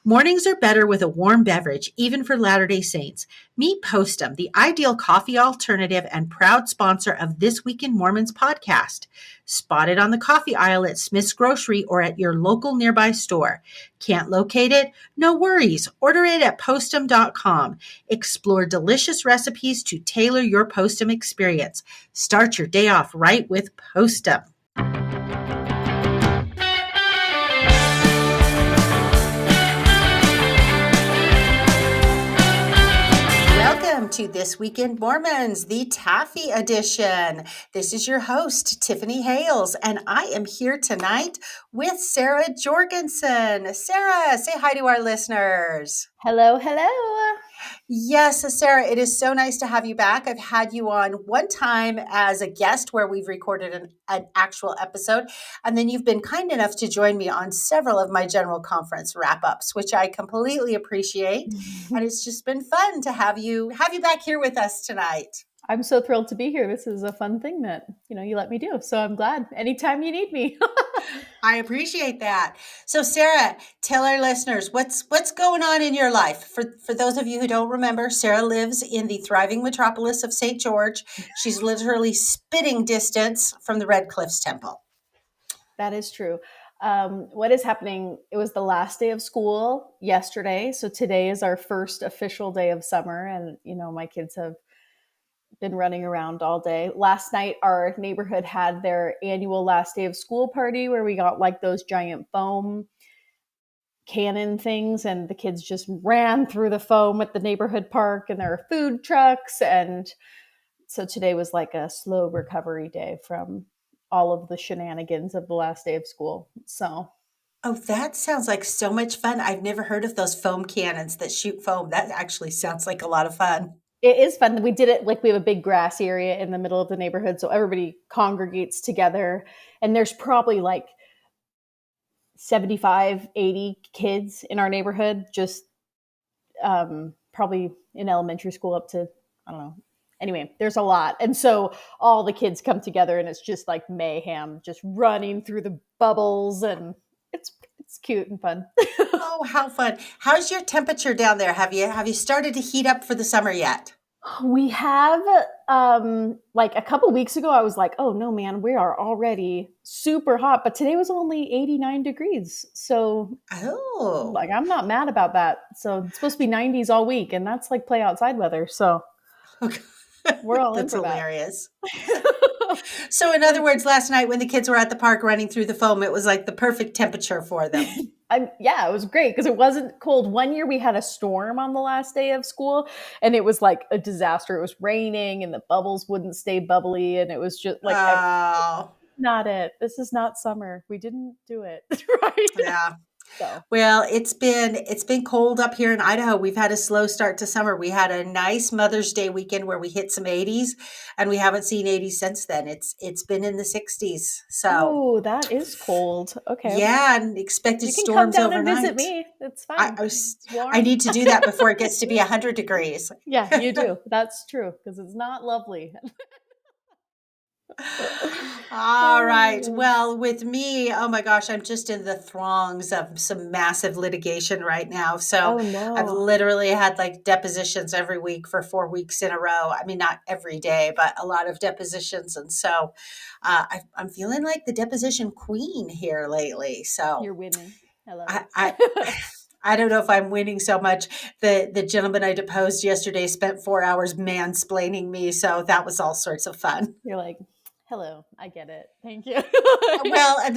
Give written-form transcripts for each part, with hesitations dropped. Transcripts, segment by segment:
Mornings are better with a warm beverage, even for Latter-day Saints. Meet Postum, the ideal coffee alternative and proud sponsor of This Week in Mormons podcast. Spotted on the coffee aisle at Smith's Grocery or at your local nearby store. Can't locate it? No worries. Order it at postum.com. Explore delicious recipes to tailor your Postum experience. Start your day off right with Postum. Welcome to This Week in Mormons, the Taffy edition. This is your host, Tiffany Hales, and I am here tonight with Sarah Jorgensen. Sarah, say hi to our listeners. Hello, hello. Yes, Sarah, it is so nice to have you back. I've had you on one time as a guest where we've recorded an actual episode, and then you've been kind enough to join me on several of my general conference wrap-ups, which I completely appreciate. And it's just been fun to have you back here with us tonight. I'm so thrilled to be here. This is a fun thing that, you let me do. So I'm glad anytime you need me. I appreciate that. So Sarah, tell our listeners what's going on in your life. For those of you who don't remember, Sarah lives in the thriving metropolis of St. George. She's literally spitting distance from the Red Cliffs Temple. That is true. What is happening? It was the last day of school yesterday. So today is our first official day of summer. And, my kids have been running around all day. Last night, our neighborhood had their annual last day of school party where we got like those giant foam cannon things, and the kids just ran through the foam at the neighborhood park, and there are food trucks. And so today was like a slow recovery day from all of the shenanigans of the last day of school. So. Oh, that sounds like so much fun. I've never heard of those foam cannons that shoot foam. That actually sounds like a lot of fun. It is fun. We did it like we have a big grass area in the middle of the neighborhood. So everybody congregates together, and there's probably like 75, 80 kids in our neighborhood, just probably in elementary school up to, I don't know. Anyway, there's a lot. And so all the kids come together, and it's just like mayhem, just running through the bubbles, and it's cute and fun. Oh, how fun. How's your temperature down there? Have you started to heat up for the summer yet? We have, like a couple weeks ago, I was like, oh no, man, we are already super hot, but today was only 89 degrees. So like, I'm not mad about that. So it's supposed to be 90s all week, and that's like play outside weather. So we're all in for that. Hilarious. So in other words, last night when the kids were at the park running through the foam, it was like the perfect temperature for them. Yeah, it was great because it wasn't cold. One year we had a storm on the last day of school, and it was like a disaster. It was raining, and the bubbles wouldn't stay bubbly, and it was just like, not it. This is not summer. We didn't do it right. Yeah. So. Well, it's been cold up here in Idaho. We've had a slow start to summer. We had a nice Mother's Day weekend where we hit some 80s, and we haven't seen 80s since then. It's been in the 60s. So that is cold. Okay. Yeah, and expected you can storms come down overnight. And visit me. It's fine. I need to do that before it gets to be 100 degrees. Yeah, you do. That's true because it's not lovely. All right. Well, with me, oh my gosh, I'm just in the throngs of some massive litigation right now. So I've literally had like depositions every week for 4 weeks in a row. I mean, not every day, but a lot of depositions. And so I'm feeling like the deposition queen here lately. So you're winning. Hello. I don't know if I'm winning so much. The gentleman I deposed yesterday spent 4 hours mansplaining me. So that was all sorts of fun. You're like, hello, I get it. Thank you. Well, I'm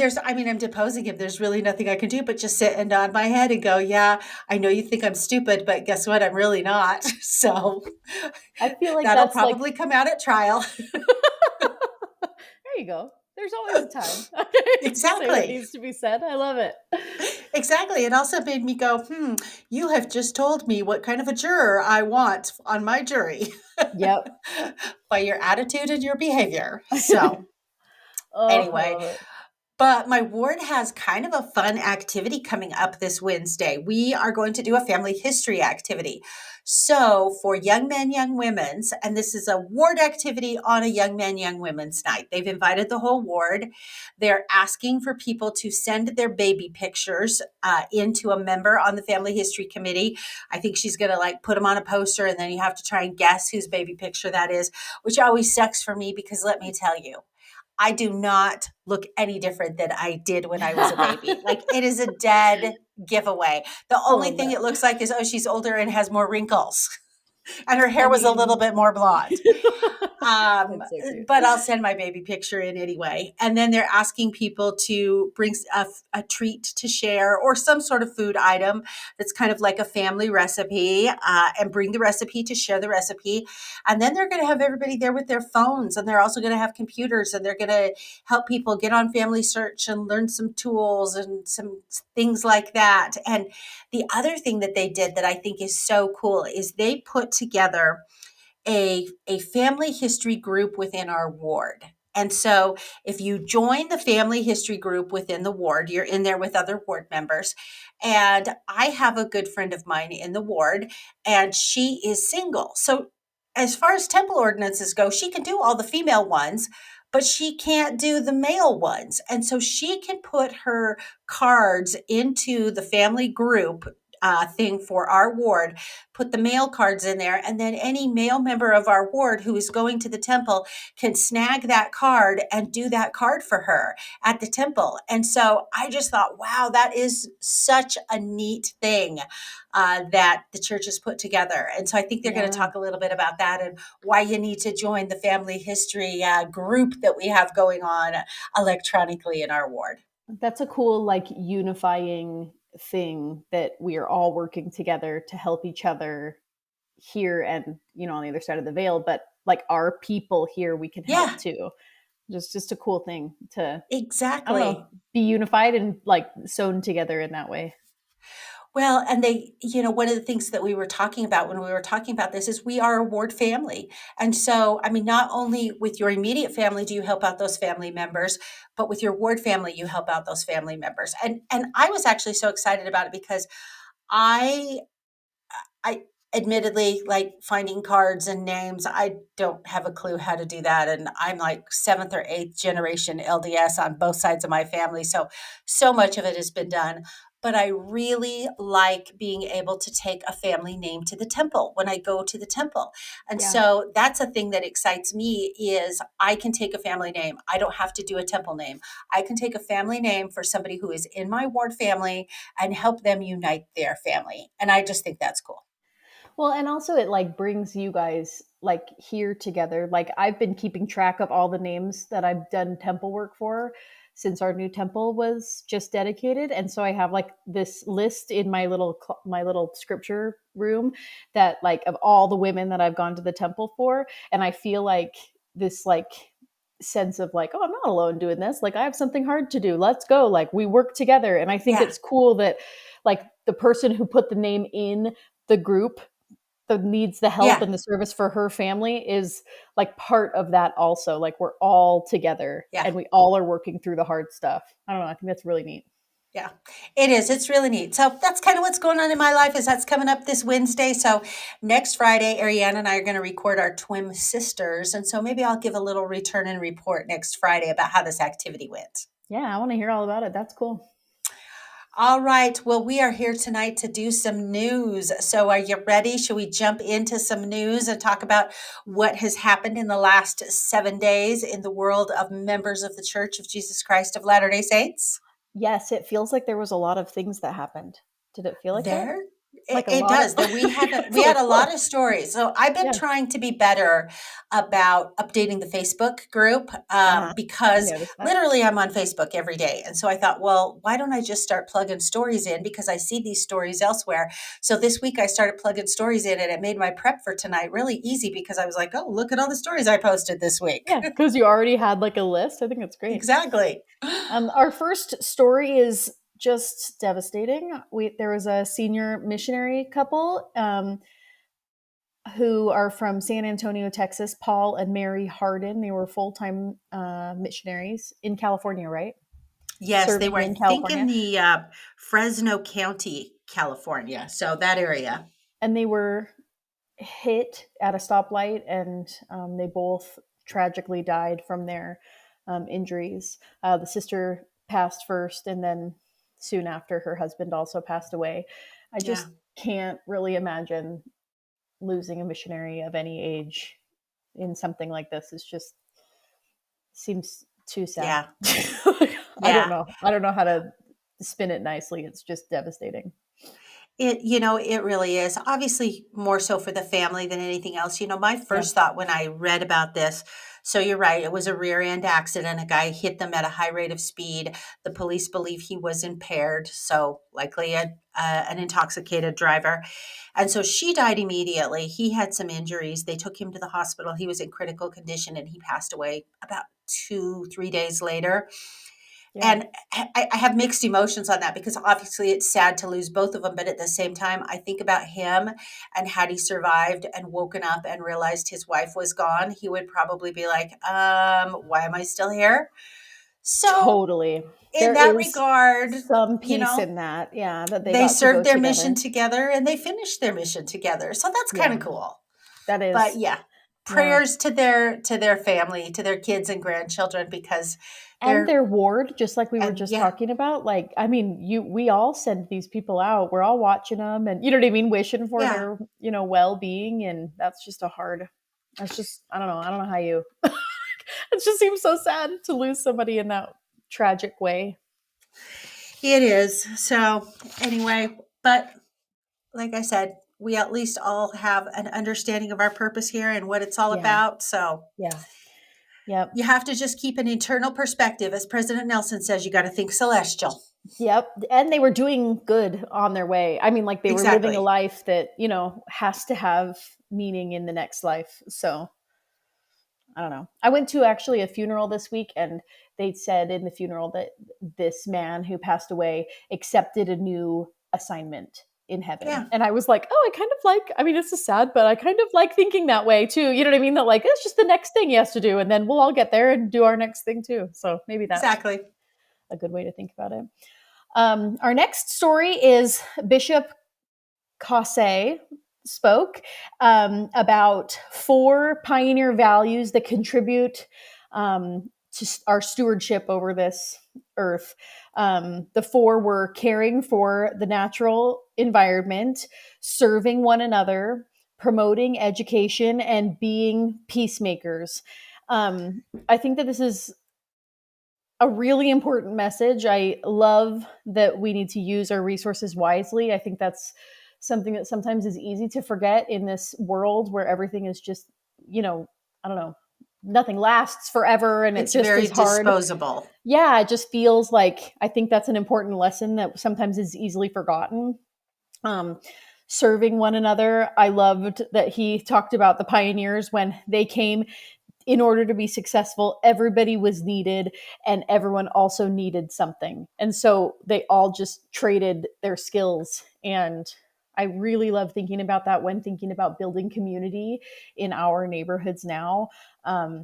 deposing him. There's really nothing I can do but just sit and nod my head and go, yeah, I know you think I'm stupid, but guess what? I'm really not. So I feel like that'll probably come out at trial. There you go. There's always a time. Exactly. Say what needs to be said. I love it. Exactly. It also made me go, you have just told me what kind of a juror I want on my jury. Yep. By your attitude and your behavior. So anyway, But my ward has kind of a fun activity coming up this Wednesday. We are going to do a family history activity. So, for young men, young women's, and this is a ward activity on a young men, young women's night. They've invited the whole ward. They're asking for people to send their baby pictures into a member on the family history committee. I think she's going to like put them on a poster, and then you have to try and guess whose baby picture that is, which always sucks for me because let me tell you, I do not look any different than I did when I was a baby. Like it is a dead giveaway. The A only little thing bit. it looks like is, oh, she's older and has more wrinkles. And her I hair was a little mean, bit more blonde. that's so cute. But I'll send my baby picture in anyway. And then they're asking people to bring a treat to share or some sort of food item that's kind of like a family recipe and bring the recipe to share the recipe. And then they're going to have everybody there with their phones, and they're also going to have computers, and they're going to help people get on Family Search and learn some tools and some things like that. And the other thing that they did that I think is so cool is they put together a family history group within our ward. And so if you join the family history group within the ward, you're in there with other ward members. And I have a good friend of mine in the ward, and she is single. So as far as temple ordinances go, she can do all the female ones, but she can't do the male ones. And so she can put her cards into the family group thing for our ward, put the mail cards in there, and then any male member of our ward who is going to the temple can snag that card and do that card for her at the temple. And so I just thought, wow, that is such a neat thing that the church has put together. And so I think they're going to Yeah. talk a little bit about that and why you need to join the family history group that we have going on electronically in our ward. That's a cool, like, unifying thing that we are all working together to help each other here and, on the other side of the veil, but like our people here, we can help Yeah, too. Just a cool thing to, I don't know, exactly. be unified and like sewn together in that way. Well, and one of the things that we were talking about when we were talking about this is we are a ward family. And so, I mean, not only with your immediate family do you help out those family members, but with your ward family, you help out those family members. And I was actually so excited about it because I I admittedly like finding cards and names. I don't have a clue how to do that. And I'm like seventh or eighth generation LDS on both sides of my family. So much of it has been done. But I really like being able to take a family name to the temple when I go to the temple. And Yeah. so that's a thing that excites me is I can take a family name. I don't have to do a temple name. I can take a family name for somebody who is in my ward family and help them unite their family. And I just think that's cool. Well, and also it like brings you guys like here together. Like I've been keeping track of all the names that I've done temple work for since our new temple was just dedicated, and so I have like this list in my little scripture room that like of all the women that I've gone to the temple for, and I feel like this like sense of like, oh, I'm not alone doing this. Like I have something hard to do. Let's go. Like we work together, and I think Yeah. it's cool that like the person who put the name in the group that needs the help Yeah. and the service for her family is like part of that also. Like we're all together Yeah. and we all are working through the hard stuff. I don't know. I think that's really neat. Yeah, it is. It's really neat. So that's kind of what's going on in my life is that's coming up this Wednesday. So next Friday, Ariane and I are going to record our twin sisters. And so maybe I'll give a little return and report next Friday about how this activity went. Yeah, I want to hear all about it. That's cool. All right. Well, we are here tonight to do some news. So are you ready? Should we jump into some news and talk about what has happened in the last 7 days in the world of members of the Church of Jesus Christ of Latter-day Saints? Yes, it feels like there was a lot of things that happened. Did it feel like that? There, it, Like a it lot of does. That we had it's we had like, a whoa. lot of stories. So I've been Yeah. trying to be better about updating the Facebook group I because noticed that. literally I'm on Facebook every day, and so I thought, well, why don't I just start plugging stories in because I see these stories elsewhere. So this week I started plugging stories in, and it made my prep for tonight really easy because I was like, oh, look at all the stories I posted this week. Yeah, because you already had like a list. I think that's great. Exactly. Our first story is just devastating. There was a senior missionary couple who are from San Antonio, Texas, Paul and Mary Harden. They were full time missionaries in California, right? Yes, they serving were, I in think, in California. the Fresno County, California. So that area. And they were hit at a stoplight, and they both tragically died from their injuries. The sister passed first, and then soon after, her husband also passed away. I Yeah. just can't really imagine losing a missionary of any age in something like this. It's just seems too sad. Yeah. I don't Yeah. know. I don't know how to spin it nicely. It's just devastating. It really is. Obviously, more so for the family than anything else. My Yeah. first thought when I read about this, so you're right, it was a rear end accident. A guy hit them at a high rate of speed. The police believe he was impaired, so likely an intoxicated driver. And so she died immediately. He had some injuries. They took him to the hospital. He was in critical condition and he passed away about 2, 3 days later. Yeah. And I have mixed emotions on that because obviously it's sad to lose both of them. But at the same time, I think about him and had he survived and woken up and realized his wife was gone, he would probably be like, why am I still here? So Totally. in There that is regard, some peace in that. Yeah, that they they got to go served their mission together. together and they finished their mission together. So that's kind Yeah, of cool. that But is. yeah, Yeah. prayers to their family, to their kids and grandchildren because And they're their ward, just like we were and just yeah, talking about, like, I mean, we all send these people out. We're all watching them, and you know what I mean, wishing for yeah. their, well-being, and that's just a hard. That's just, I don't know. I don't know how you. It just seems so sad to lose somebody in that tragic way. It is. So, anyway, but like I said, we at least all have an understanding of our purpose here and what it's all Yeah. about. So, Yeah. Yep. you have to just keep an internal perspective. As President Nelson says, you got to think celestial. Yep. And they were doing good on their way. I mean, like they were living a Exactly. life that, has to have meaning in the next life. So I don't know. I went to actually a funeral this week, and they said in the funeral that this man who passed away accepted a new assignment in heaven. Yeah, And I was like, oh, I kind of like, I mean, this is sad, but I kind of like thinking that way too. You know what I mean? That like, it's just the next thing he has to do. And then we'll all get there and do our next thing too. So maybe that's exactly. a good way to think about it. Our next story is Bishop Caussé spoke about 4 pioneer values that contribute to our stewardship over this earth. The 4 were caring for the natural environment, serving one another, promoting education, and being peacemakers. I think that this is a really important message. I love that we need to use our resources wisely. I think that's something that sometimes is easy to forget in this world where everything is just, I don't know, nothing lasts forever and it It's just very is hard. disposable. Yeah, it just feels like I think that's an important lesson that sometimes is easily forgotten. Um, Serving one another. I loved that he talked about the pioneers when they came in order to be successful, everybody was needed and everyone also needed something. And so they all just traded their skills. And I really love thinking about that when thinking about building community in our neighborhoods now.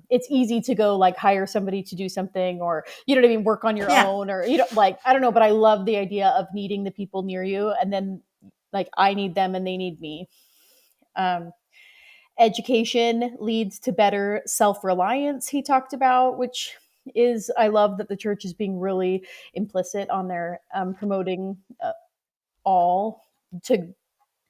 It's easy to go like hire somebody to do something or, you know what I mean, work on your Yeah, own or, like, I don't know, but I love the idea of needing the people near you. And then like I need them and they need me. Um, Education leads to better self-reliance, he talked about, which is, I love that the church is being really implicit on their promoting all to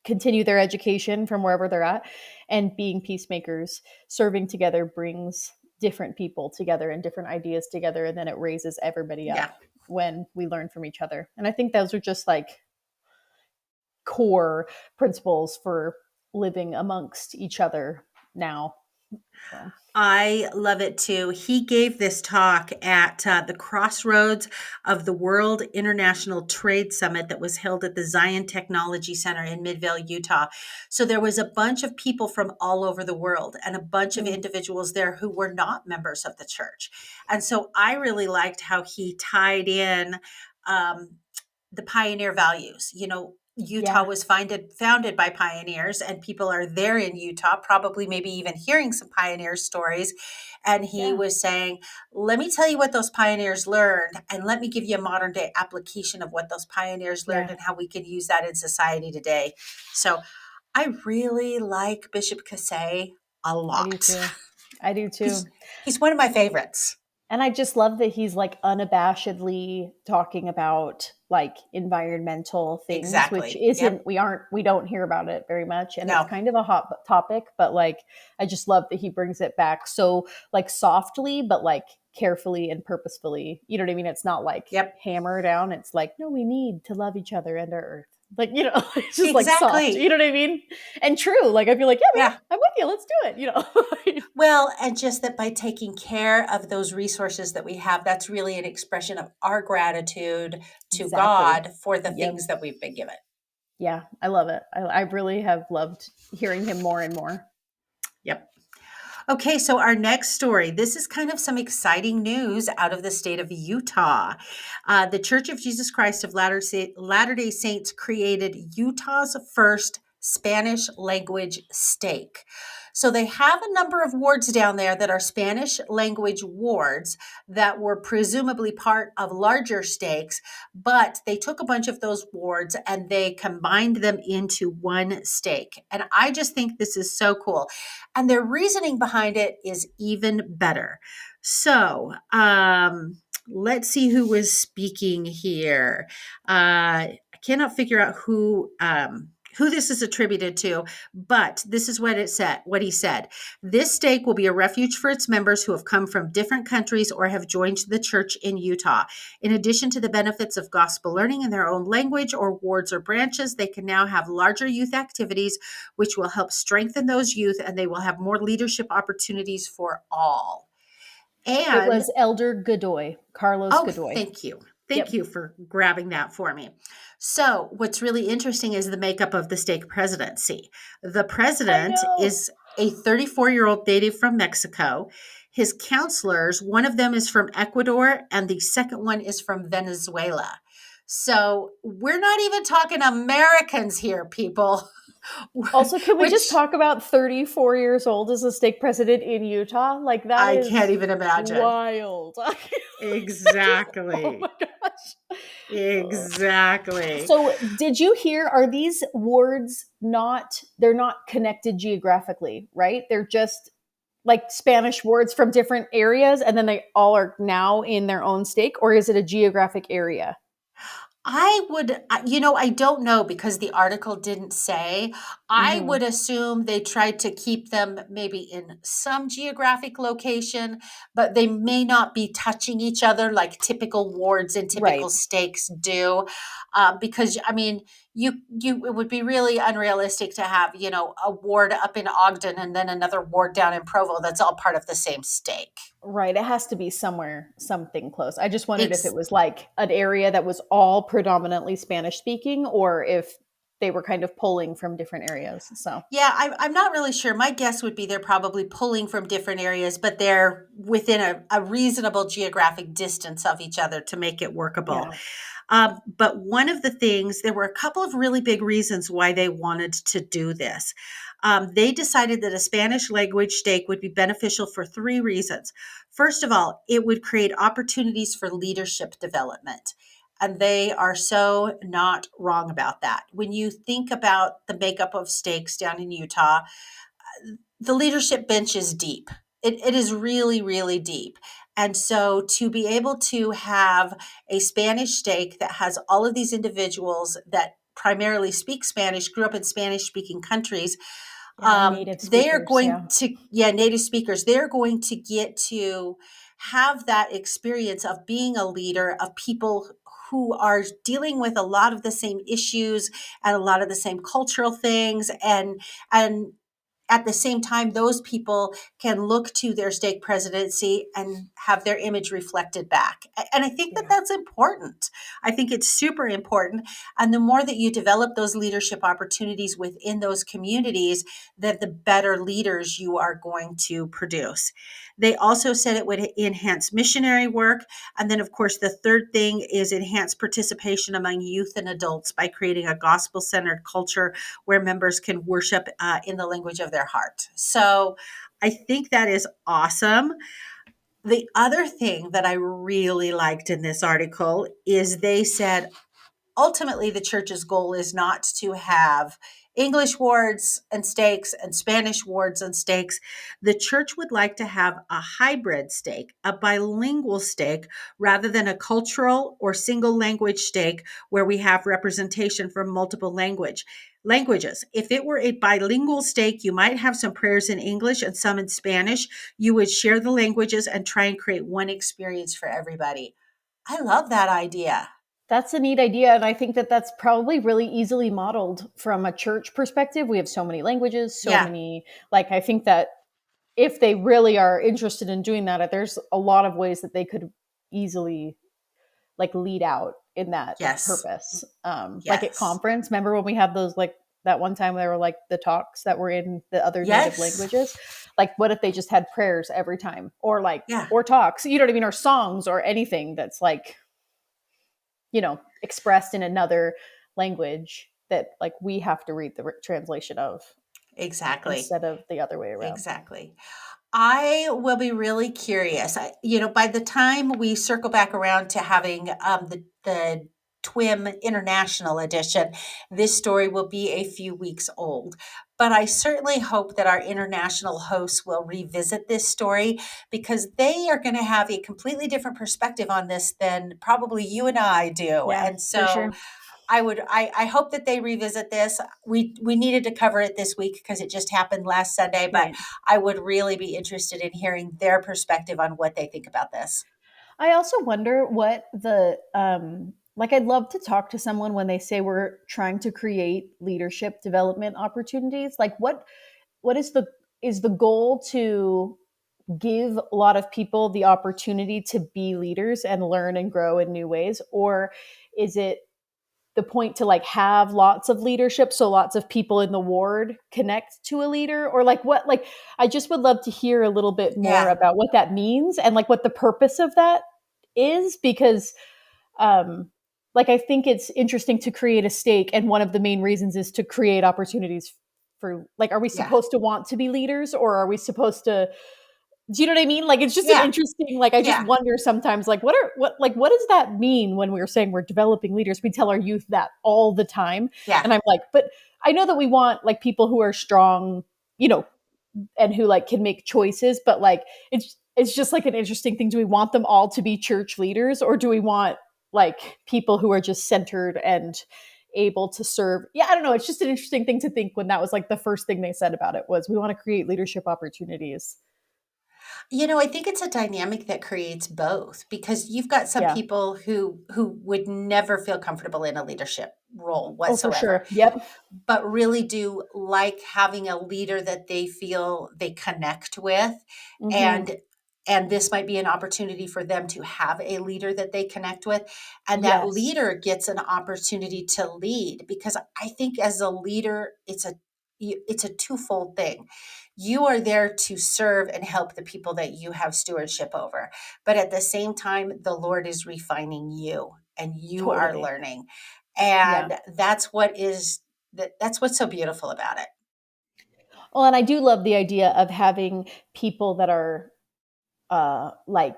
continue their education from wherever they're at, and being peacemakers. Serving together brings different people together and different ideas together, and then it raises everybody yeah. up when we learn from each other. And I think those are just like core principles for living amongst each other now. So, I love it too. He gave this talk at the crossroads of the World International Trade Summit that was held at the Zion Technology Center in Midvale, Utah. So there was a bunch of people from all over the world and a bunch of individuals there who were not members of the church. And so I really liked how he tied in um, the pioneer values. Utah Yeah. was founded by pioneers, and people are there in Utah, probably maybe even hearing some pioneer stories. And he Yeah. was saying, let me tell you what those pioneers learned, and let me give you a modern day application of what those pioneers learned Yeah. and how we can use that in society today. So I really like Bishop Caussé a I do lot. too. I do too. He's one of my favorites. And I just love that he's like unabashedly talking about like environmental things, which Exactly. Yep. we don't hear about it very much. And it's No. kind of a hot topic, but like, I just love that he brings it back so like softly, but like carefully and purposefully. You know what I mean? It's not like Yep. hammer down. It's like, no, we need to love each other and our earth. Like, it's just like soft, you Exactly. know what I mean? And true. Like, I feel like, yeah, man, Yeah. I'm with you. Let's do it. Well, and just that by taking care of those resources that we have, that's really an expression of our gratitude to Exactly. God for the Yep. things that we've been given. Yeah, I love it. I really have loved hearing him more and more. Yep. Okay, so our next story. This is kind of some exciting news out of the state of Utah. The Church of Jesus Christ of Latter-day Saints created Utah's first Spanish language stake. So they have a number of wards down there that are Spanish language wards that were presumably part of larger stakes, but they took a bunch of those wards and they combined them into one stake. And I just think this is so cool. And their reasoning behind it is even better. So, let's see who was speaking here. I cannot figure out who this is attributed to, but this is what it said. What he said: this stake will be a refuge for its members who have come from different countries or have joined the church in Utah. In addition to the benefits of gospel learning in their own language or wards or branches, they can now have larger youth activities, which will help strengthen those youth, and they will have more leadership opportunities for all. It And was Elder Godoy, Carlos oh, Godoy. thank you. Thank Yep. you for grabbing that for me. So, what's really interesting is the makeup of the stake presidency. The I president know. is a 34-year-old native from Mexico. His counselors, one of them is from Ecuador, and the second one is from Venezuela. So, we're not even talking Americans here, people. Also, can we just Which talk about 34 years old as a stake president in Utah? Like, that I can't is even imagine. wild. Oh Exactly. my gosh. Exactly. So, did you hear? Are these wards not, they're not connected geographically, right? They're just like Spanish words from different areas, and then they all are now in their own stake, or is it a geographic area? I don't know because the article didn't say. I Hmm. would assume they tried to keep them maybe in some geographic location, but they may not be touching each other like typical wards and typical Right. stakes do. Because I mean, it would be really unrealistic to have, a ward up in Ogden and then another ward down in Provo that's all part of the same stake. Right. It has to be somewhere, something close. I just wondered if it Ex- was like an area that was all predominantly Spanish speaking, or if they were kind of pulling from different areas. So, Yeah, I'm not really sure. My guess would be they're probably pulling from different areas, but they're within a reasonable geographic distance of each other to make it workable. yeah. But one of the things, there were a couple of really big reasons why they wanted to do this. They decided that a Spanish language stake would be beneficial for three reasons. First of all, it would create opportunities for leadership development. And they are so not wrong about that. When you think about the makeup of stakes down in Utah, the leadership bench is deep. It is really, really deep. And so to be able to have a Spanish stake that has all of these individuals that primarily speak Spanish, grew up in Spanish speaking countries, Yeah. Native they are speakers. going Yeah. to, yeah, native speakers, they're going to get to have that experience of being a leader of people who are dealing with a lot of the same issues and a lot of the same cultural things and at the same time, those people can look to their stake presidency and have their image reflected back. And I think that Yeah. that's important. I think it's super important. And the more that you develop those leadership opportunities within those communities, that the better leaders you are going to produce. They also said it would enhance missionary work. And then, of course, the third thing is enhance participation among youth and adults by creating a gospel centered culture where members can worship in the language of their heart. So I think that is awesome. The other thing that I really liked in this article is they said ultimately the church's goal is not to have English wards and stakes and Spanish wards and stakes. The church would like to have a hybrid stake, a bilingual stake, rather than a cultural or single language stake where we have representation from multiple languages. If it were a bilingual stake, you might have some prayers in English and some in Spanish. You would share the languages and try and create one experience for everybody. I love that idea. That's a neat idea. And I think that that's probably really easily modeled from a church perspective. We have so many languages, so Yeah. many, like, I think that if they really are interested in doing that, there's a lot of ways that they could easily like lead out in that Yes. purpose. Like at Yes. conference, remember when we had those, like that one time there were like the talks that were in the other native Yes. languages? Like what if they just had prayers every time, or like, Yeah. or talks, you know what I mean? Or songs or anything that's like, expressed in another language that like we have to read the translation of Exactly. instead of the other way around. Exactly. I will be really curious. By the time we circle back around to having the TWIM International Edition, this story will be a few weeks old. But I certainly hope that our international hosts will revisit this story because they are going to have a completely different perspective on this than probably you and I do. Yeah, And for so sure. I hope that they revisit this. We needed to cover it this week because it just happened last Sunday, but Right. I would really be interested in hearing their perspective on what they think about this. I also wonder what the like I'd love to talk to someone when they say we're trying to create leadership development opportunities. Like what is the goal to give a lot of people the opportunity to be leaders and learn and grow in new ways, or is it the point to like have lots of leadership so lots of people in the ward connect to a leader, or like what, like I just would love to hear a little bit more Yeah. about what that means and like what the purpose of that is, because like I think it's interesting to create a stake, and one of the main reasons is to create opportunities for, like, are we Yeah. supposed to want to be leaders, or are we supposed to, do you know what I mean? Like, it's just an Yeah. interesting, like, I just Yeah. wonder sometimes, like, what does that mean when we're saying we're developing leaders? We tell our youth that all the time. Yeah. And I'm like, but I know that we want like people who are strong, and who like can make choices, but like, it's just like an interesting thing. Do we want them all to be church leaders, or do we want like people who are just centered and able to serve? Yeah, I don't know. It's just an interesting thing to think when that was like the first thing they said about it was we want to create leadership opportunities. I think it's a dynamic that creates both because you've got some Yeah. people who would never feel comfortable in a leadership role Oh, for whatsoever, sure. Yep. but really do like having a leader that they feel they connect with. Hmm. And this might be an opportunity for them to have a leader that they connect with, and that Yes. leader gets an opportunity to lead, because I think as a leader it's a twofold thing. You are there to serve and help the people that you have stewardship over, but at the same time the Lord is refining you and you are Totally. learning, Yeah. and that's what's so beautiful about it. Well, and I do love the idea of having people that are like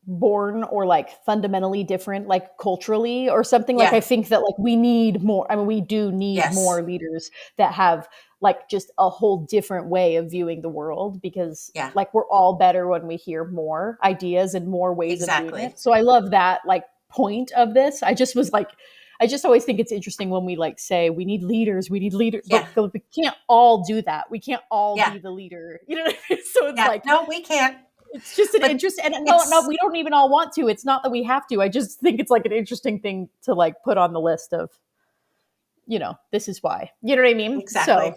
born or like fundamentally different, like culturally or something. Like I Yeah. think that like we need more, I mean we do need Yes. more leaders that have like just a whole different way of viewing the world, because Yeah. like we're all better when we hear more ideas and more ways of doing Exactly. it. So I love that like point of this. I just was like, I just always think it's interesting when we like say we need leaders, Yeah. but we can't all do that. We can't all Yeah. be the leader, you know what I mean? So it's Yeah. like, No, we can't. it's just an But interest, and no, it's we don't even all want to. It's not that we have to. I just think it's like an interesting thing to like put on the list of, this is why. You know what I mean? exactly.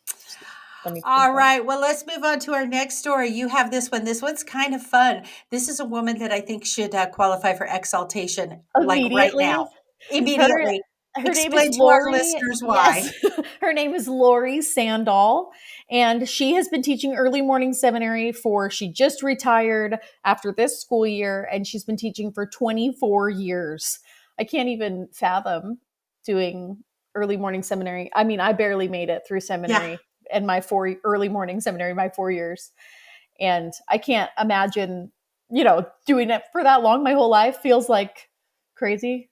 So Let me think All about it. right. Well, let's move on to our next story. You have this one. This one's kind of fun. This is a woman that I think should qualify for exaltation, like right now, Immediately. Her immediately. her name is Explain to our Lori. listeners Yes. why. Her name is Lori Sandahl, and she has been teaching early morning seminary she just retired after this school year, and she's been teaching for 24 years. I can't even fathom doing early morning seminary. I mean, I barely made it through Yeah. seminary and my early morning seminary, my 4 years. And I can't imagine, doing it for that long. My whole life feels like crazy.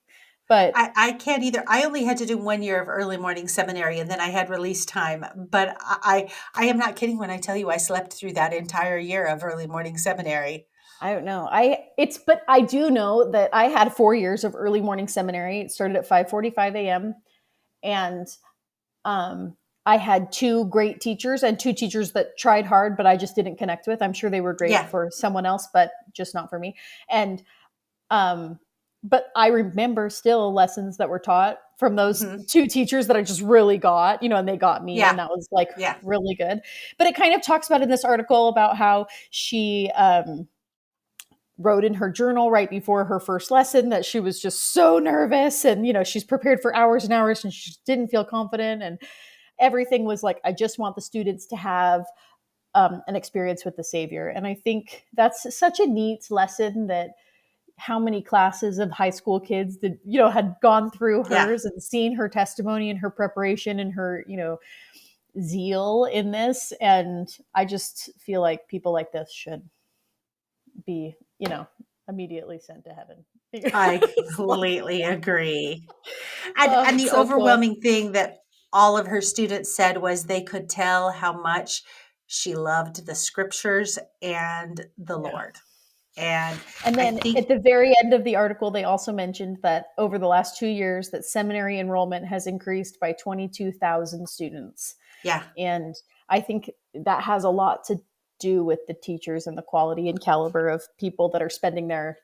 But I can't either. I only had to do 1 year of early morning seminary and then I had release time. But I am not kidding when I tell you I slept through that entire year of early morning seminary. I don't know. But I do know that I had 4 years of early morning seminary. It started at 5:45 a.m. And um, I had two great teachers and two teachers that tried hard, but I just didn't connect with. I'm sure they were great Yeah. for someone else, but just not for me. And but I remember still lessons that were taught from those Hmm. two teachers that I just really got, and they got me, Yeah. and that was like Yeah. really good. But it kind of talks about in this article about how she wrote in her journal right before her first lesson that she was just so nervous, and she's prepared for hours and hours, and she didn't feel confident, and everything was like, I just want the students to have an experience with the Savior. And I think that's such a neat lesson, that how many classes of high school kids that had gone through Yeah. hers and seen her testimony and her preparation and her zeal in this. And I just feel like people like this should be immediately sent to heaven. I completely agree. And It's the so cool. overwhelming thing that all of her students said was they could tell how much she loved the scriptures and the Yeah. Lord. And And I then think at the very end of the article, they also mentioned that over the last 2 years, that seminary enrollment has increased by 22,000 students. yeah, And I think that has a lot to do with the teachers and the quality and caliber of people that are spending their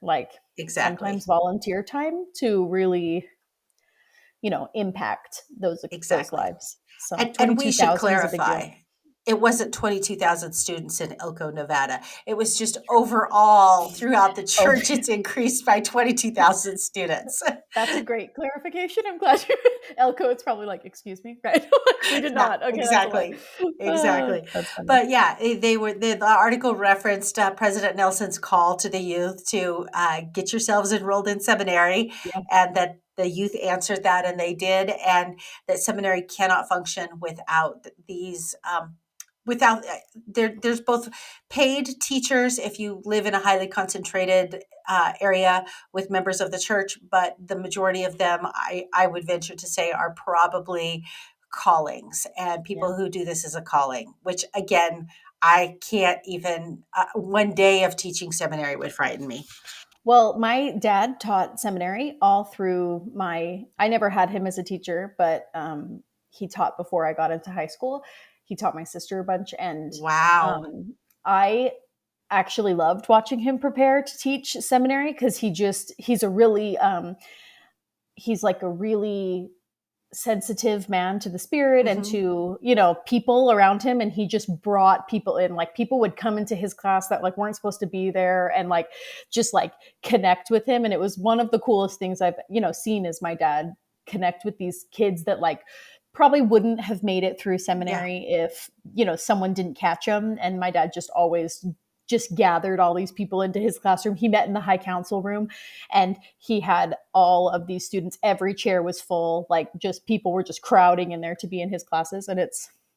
exactly. sometimes volunteer time to really, impact those Exactly. lives. So And we should 22,000 is a big clarify, deal. it wasn't 22,000 students in Elko, Nevada. It was just overall throughout the Oh, church, it's increased by 22,000 students. that's a great clarification. I'm glad you Elko. It's probably like, excuse me, right? We did Yeah, not. Okay, that's a lot. exactly. Exactly. That's funny. But yeah, the article referenced President Nelson's call to the youth to get yourselves enrolled in seminary, Yeah, and that the youth answered that, and they did, and that seminary cannot function without these. Without there's both paid teachers if you live in a highly concentrated area with members of the church, but the majority of them, I would venture to say, are probably callings and yeah. people who do this as a calling, which again, I can't even, 1 day of teaching seminary would frighten me. Well, my dad taught seminary all through I never had him as a teacher, but he taught before I got into high school. He taught my sister a bunch, and Wow. I actually loved watching him prepare to teach seminary, because he's like a really sensitive man to the spirit and Hmm. to people around him, and he just brought people in. Like, people would come into his class that weren't supposed to be there, and just connect with him. And it was one of the coolest things I've seen, is my dad connect with these kids that probably wouldn't have made it through Yeah. seminary if someone didn't catch them. And my dad just always just gathered all these people into his classroom. He met in the high council room, and he had all of these students. Every chair was full. Just people were just crowding in there to be in his classes. And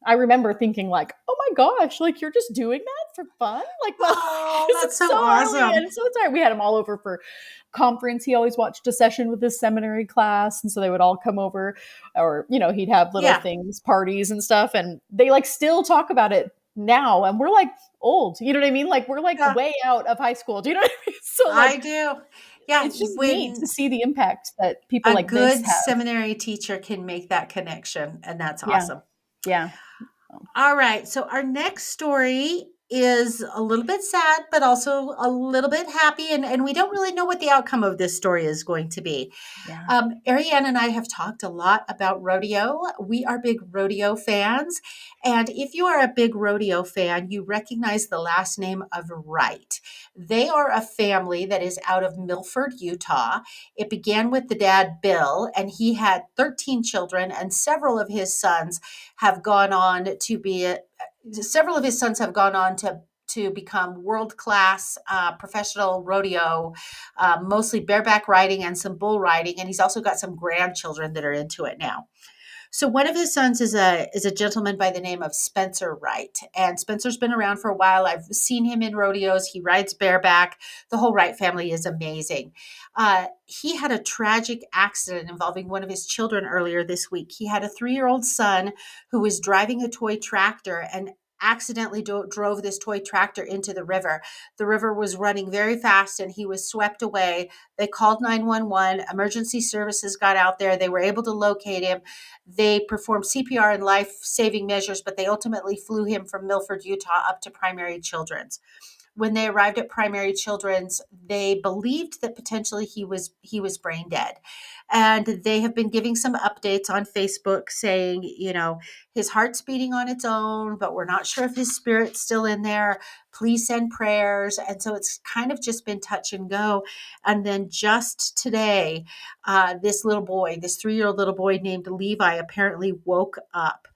I remember thinking oh my gosh, you're just doing that for fun? Well, Oh, because that's it's so so early awesome. and so tired. We had him all over for conference. He always watched a session with his seminary class. And so they would all come over, or, he'd have little Yeah. things, parties and stuff. And they still talk about it now. And we're old, you know what I mean? We're Yeah, way out of high school. Do you know what I mean? So I do. Yeah. it's just neat When to see the impact that people a like this good have. seminary teacher can make that connection, and that's Yeah. awesome. Yeah. All right. So our next story is a little bit sad, but also a little bit happy. And we don't really know what the outcome of this story is going to be. Yeah. Ariane and I have talked a lot about rodeo. We are big rodeo fans. And if you are a big rodeo fan, you recognize the last name of Wright. They are a family that is out of Milford, Utah. It began with the dad, Bill, and he had 13 children, and have gone on to be several of his sons have gone on to become world-class professional rodeo, mostly bareback riding and some bull riding. And he's also got some grandchildren that are into it now. So one of his sons is a gentleman by the name of Spencer Wright. And Spencer's been around for a while. I've seen him in rodeos. He rides bareback. The whole Wright family is amazing. He had a tragic accident involving one of his children earlier this week. He had a 3-year-old son who was driving a toy tractor and accidentally drove this toy tractor into the river. The river was running very fast and he was swept away. They called 911. Emergency services got out there. They were able to locate him. They performed CPR and life-saving measures, but they ultimately flew him from Milford, Utah, up to Primary Children's. When they arrived at Primary Children's, they believed that potentially he was brain dead. And they have been giving some updates on Facebook saying, his heart's beating on its own, but we're not sure if his spirit's still in there. Please send prayers. And so it's kind of just been touch and go. And then just today, this 3-year-old little boy named Levi apparently woke up.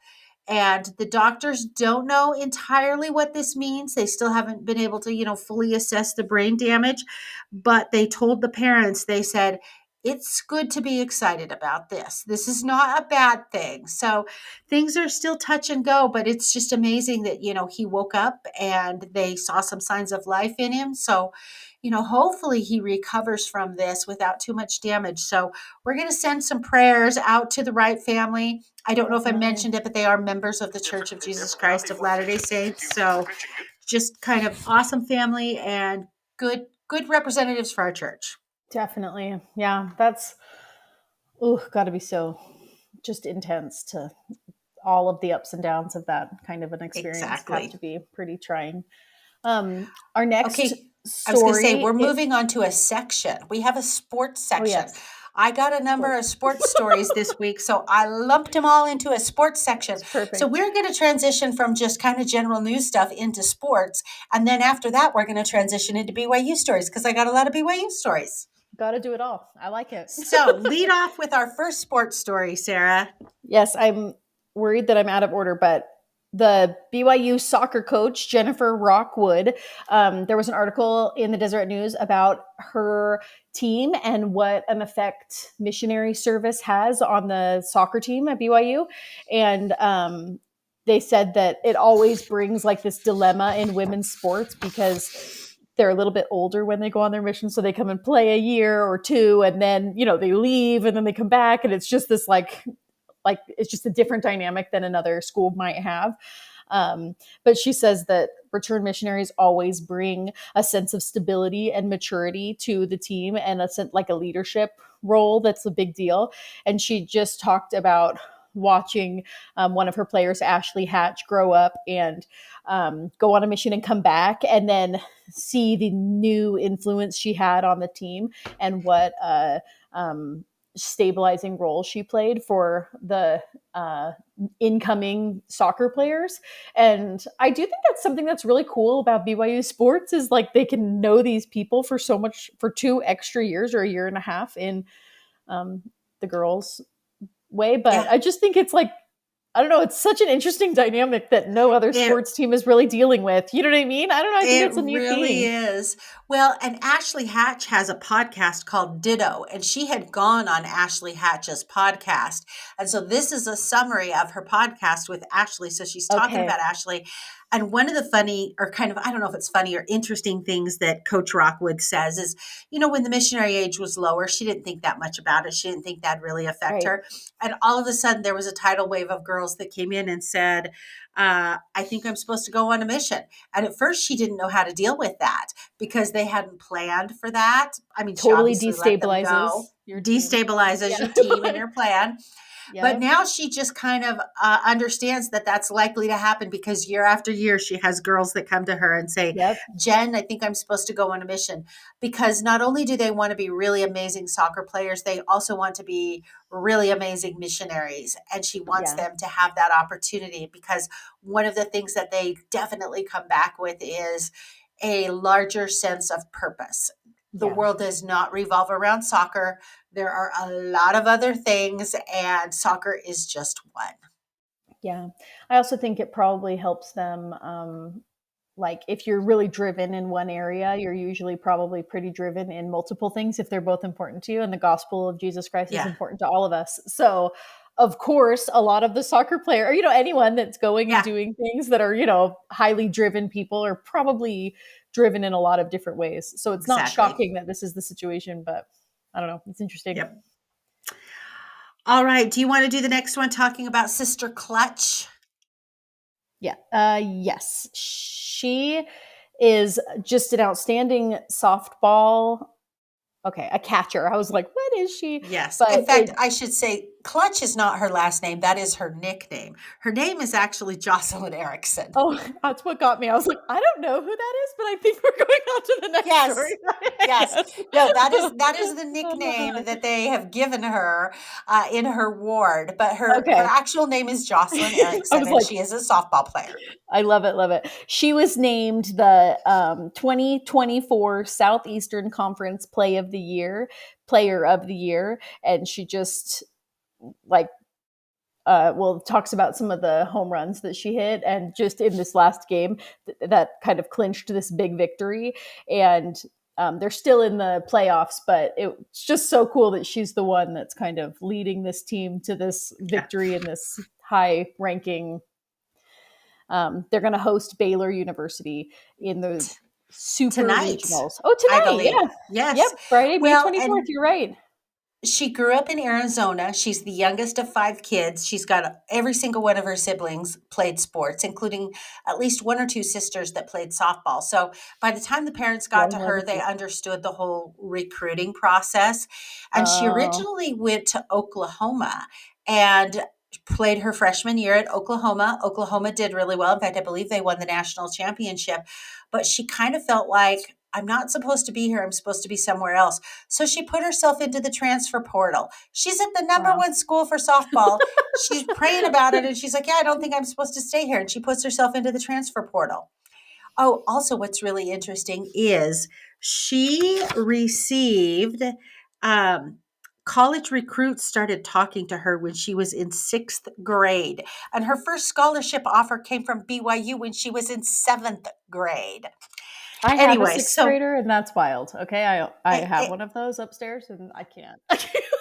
And the doctors don't know entirely what this means. They still haven't been able to, fully assess the brain damage. But they told the parents, they said, it's good to be excited about this. This is not a bad thing. So things are still touch and go, but it's just amazing that, he woke up and they saw some signs of life in him. So, hopefully he recovers from this without too much damage. So we're going to send some prayers out to the Wright family. I don't know if I mentioned it, but they are members of the Church of Jesus Christ of Latter-day Saints. So just kind of awesome family and good representatives for our church. Definitely. Yeah. That's got to be so just intense to all of the ups and downs of that kind of an experience. Exactly. Have to be pretty trying. Our next story. I was going to say, we're moving on to a section. We have a sports section. Oh, yes. I got a number of sports stories this week, so I lumped them all into a sports section. Perfect. So we're going to transition from just kind of general news stuff into sports. And then after that, we're going to transition into BYU stories because I got a lot of BYU stories. Got to do it all. I like it. So lead off with our first sports story, Sarah. Yes, I'm worried that I'm out of order, but the BYU soccer coach, Jennifer Rockwood, there was an article in the Deseret News about her team and what an effect missionary service has on the soccer team at BYU. And they said that it always brings like this dilemma in women's sports because they're a little bit older when they go on their mission. So they come and play a year or two and then, they leave and then they come back. And it's just this like it's just a different dynamic than another school might have. But she says that return missionaries always bring a sense of stability and maturity to the team and a sense like a leadership role. That's a big deal. And she just talked about watching one of her players, Ashley Hatch, grow up and go on a mission and come back and then see the new influence she had on the team and what stabilizing role she played for the incoming soccer players. And I do think that's something that's really cool about BYU sports is like they can know these people for 2 extra years or a year and a half in the girls' way. But yeah. I just think it's like, I don't know, it's such an interesting dynamic that no other sports team is really dealing with. You know what I mean? I don't know. I think it's a new thing. It really is. Well, and Ashley Hatch has a podcast called Ditto, and she had gone on Ashley Hatch's podcast. And so this is a summary of her podcast with Ashley. So she's talking about Ashley. And one of the funny or kind of, I don't know if it's funny or interesting things that Coach Rockwood says is, when the missionary age was lower, she didn't think that much about it. She didn't think that'd really affect her. And all of a sudden there was a tidal wave of girls that came in and said, I think I'm supposed to go on a mission. And at first she didn't know how to deal with that because they hadn't planned for that. I mean, totally destabilizes your team and your plan. But Yep. now she just kind of understands that that's likely to happen because year after year, she has girls that come to her and say, Yep. Jen, I think I'm supposed to go on a mission. Because not only do they want to be really amazing soccer players, they also want to be really amazing missionaries. And she wants Yeah. them to have that opportunity because one of the things that they definitely come back with is a larger sense of purpose. The Yeah. world does not revolve around soccer. There are a lot of other things, and soccer is just one. Yeah. I also think it probably helps them. Like if you're really driven in one area, you're usually probably pretty driven in multiple things if they're both important to you. And the gospel of Jesus Christ is Yeah, important to all of us. So, of course, a lot of the soccer player, or anyone that's going and yeah, doing things that are highly driven people are probably driven in a lot of different ways. So it's not exactly. shocking that this is the situation, but I don't know. It's interesting. Yep. All right. Do you want to do the next one talking about Sister Clutch? Yeah. Yes. She is just an outstanding softball. Okay, a catcher. I was like, what is she? Yes. But In fact, I should say Clutch is not her last name. That is her nickname. Her name is actually Jocelyn Erickson. oh, that's what got me. I was like, I don't know who that is, but I think we're going on to the next Yes. story. Yes. Yes. No, that is the nickname that they have given her in her ward, but her Okay. actual name is Jocelyn I Erickson, was and like, she is a softball player. I love it, love it. She was named the 2024 Southeastern Conference Player of the Year, and she just like talks about some of the home runs that she hit, and just in this last game that kind of clinched this big victory. And they're still in the playoffs, but it's just so cool that she's the one that's kind of leading this team to this Yeah. victory in this high ranking. They're going to host Baylor University in the super Tonight, regionals. Oh, I tonight. believe. Yeah. Yep. Yes. Friday, May Well, 24th. and You're right. she grew up in Arizona. She's the youngest of five kids. She's got every single one of her siblings played sports, including at least one or two sisters that played softball. So by the time the parents got Long to her, they legacy. understood the whole recruiting process. And she Oh, originally went to Oklahoma and played her freshman year at Oklahoma. Oklahoma did really well. In fact, I believe they won the national championship. But she kind of felt like, I'm not supposed to be here. I'm supposed to be somewhere else. So she put herself into the transfer portal. She's at the number wow. one school for softball. She's praying about it and she's like, yeah, I don't think I'm supposed to stay here. And she puts herself into the transfer portal. Oh, also, what's really interesting is she received um, college recruits started talking to her when she was in sixth grade. And her first scholarship offer came from BYU when she was in seventh grade. I have a Anyway, sixth so grader, and that's wild. Okay, I eh, have eh, one of those upstairs, and I can't.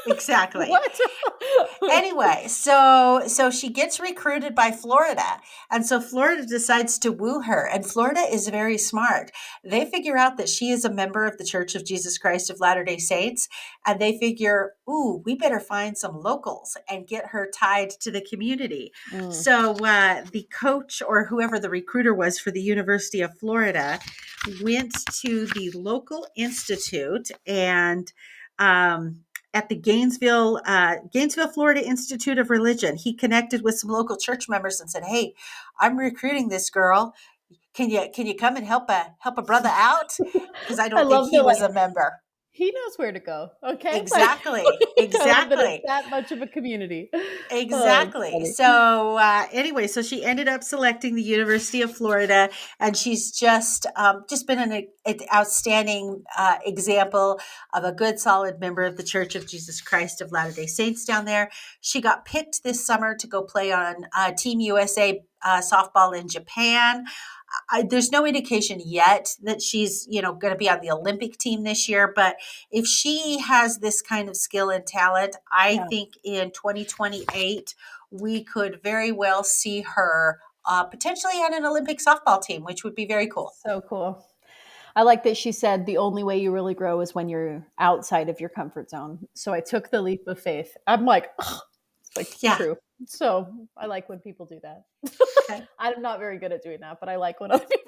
exactly. What? Anyway, so she gets recruited by Florida. And so Florida decides to woo her. And Florida is very smart. They figure out that she is a member of the Church of Jesus Christ of Latter-day Saints. And they figure, ooh, we better find some locals and get her tied to the community. Mm, So the coach or whoever the recruiter was for the University of Florida went to the local institute and at the Gainesville, Florida Institute of Religion. He connected with some local church members and said, "Hey, I'm recruiting this girl. Can you come and help a brother out? Because I I don't think love he the was like. a member." He knows where to go. Okay, like Exactly, tell him that it's exactly. that much of a community. Oh, it's Exactly. funny. So anyway, so she ended up selecting the University of Florida, and she's just been an outstanding example of a good, solid member of the Church of Jesus Christ of Latter-day Saints down there. She got picked this summer to go play on Team USA softball in Japan. There's no indication yet that she's going to be on the Olympic team this year, but if she has this kind of skill and talent, I Yeah, think in 2028 we could very well see her potentially on an Olympic softball team, which would be very cool. so cool. I like that she said the only way you really grow is when you're outside of your comfort zone. So I took the leap of faith. I'm like, ugh, it's like Yeah. true. So I like when people do that. Okay. I'm not very good at doing that, but I like when other people.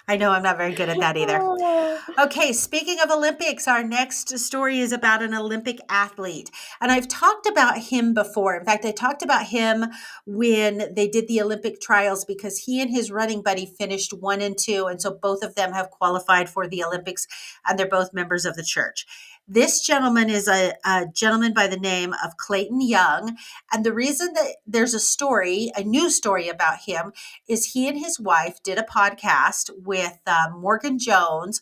I know I'm not very good at that either. Oh. Okay, speaking of Olympics, our next story is about an Olympic athlete. And I've talked about him before. In fact, I talked about him when they did the Olympic trials because he and his running buddy finished 1 and 2. And so both of them have qualified for the Olympics, and they're both members of the church. This gentleman is a gentleman by the name of Clayton Young. And the reason that there's a new story about him, is he and his wife did a podcast with Morgan Jones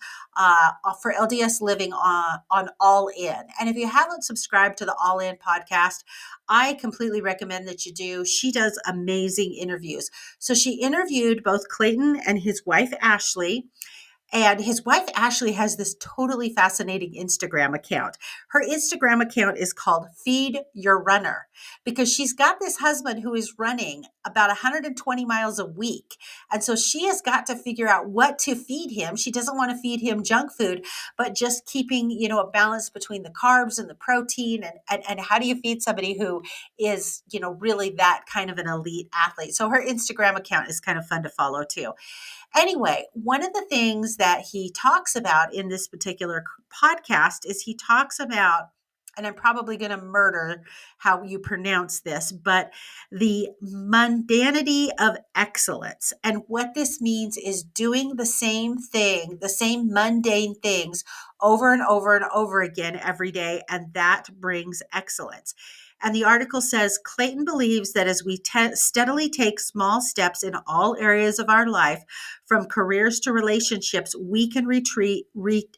for LDS Living on All In. And if you haven't subscribed to the All In podcast, I completely recommend that you do. She does amazing interviews. So she interviewed both Clayton and his wife, Ashley. And his wife, Ashley, has this totally fascinating Instagram account. Her Instagram account is called Feed Your Runner because she's got this husband who is running about 120 miles a week. And so she has got to figure out what to feed him. She doesn't want to feed him junk food, but just keeping, a balance between the carbs and the protein. And how do you feed somebody who is, really that kind of an elite athlete? So her Instagram account is kind of fun to follow too. Anyway, one of the things that he talks about in this particular podcast is he talks about, and I'm probably going to murder how you pronounce this, but the mundanity of excellence. And what this means is doing the same thing, the same mundane things over and over and over again every day. And that brings excellence. And the article says Clayton believes that as we steadily take small steps in all areas of our life, from careers to relationships, we can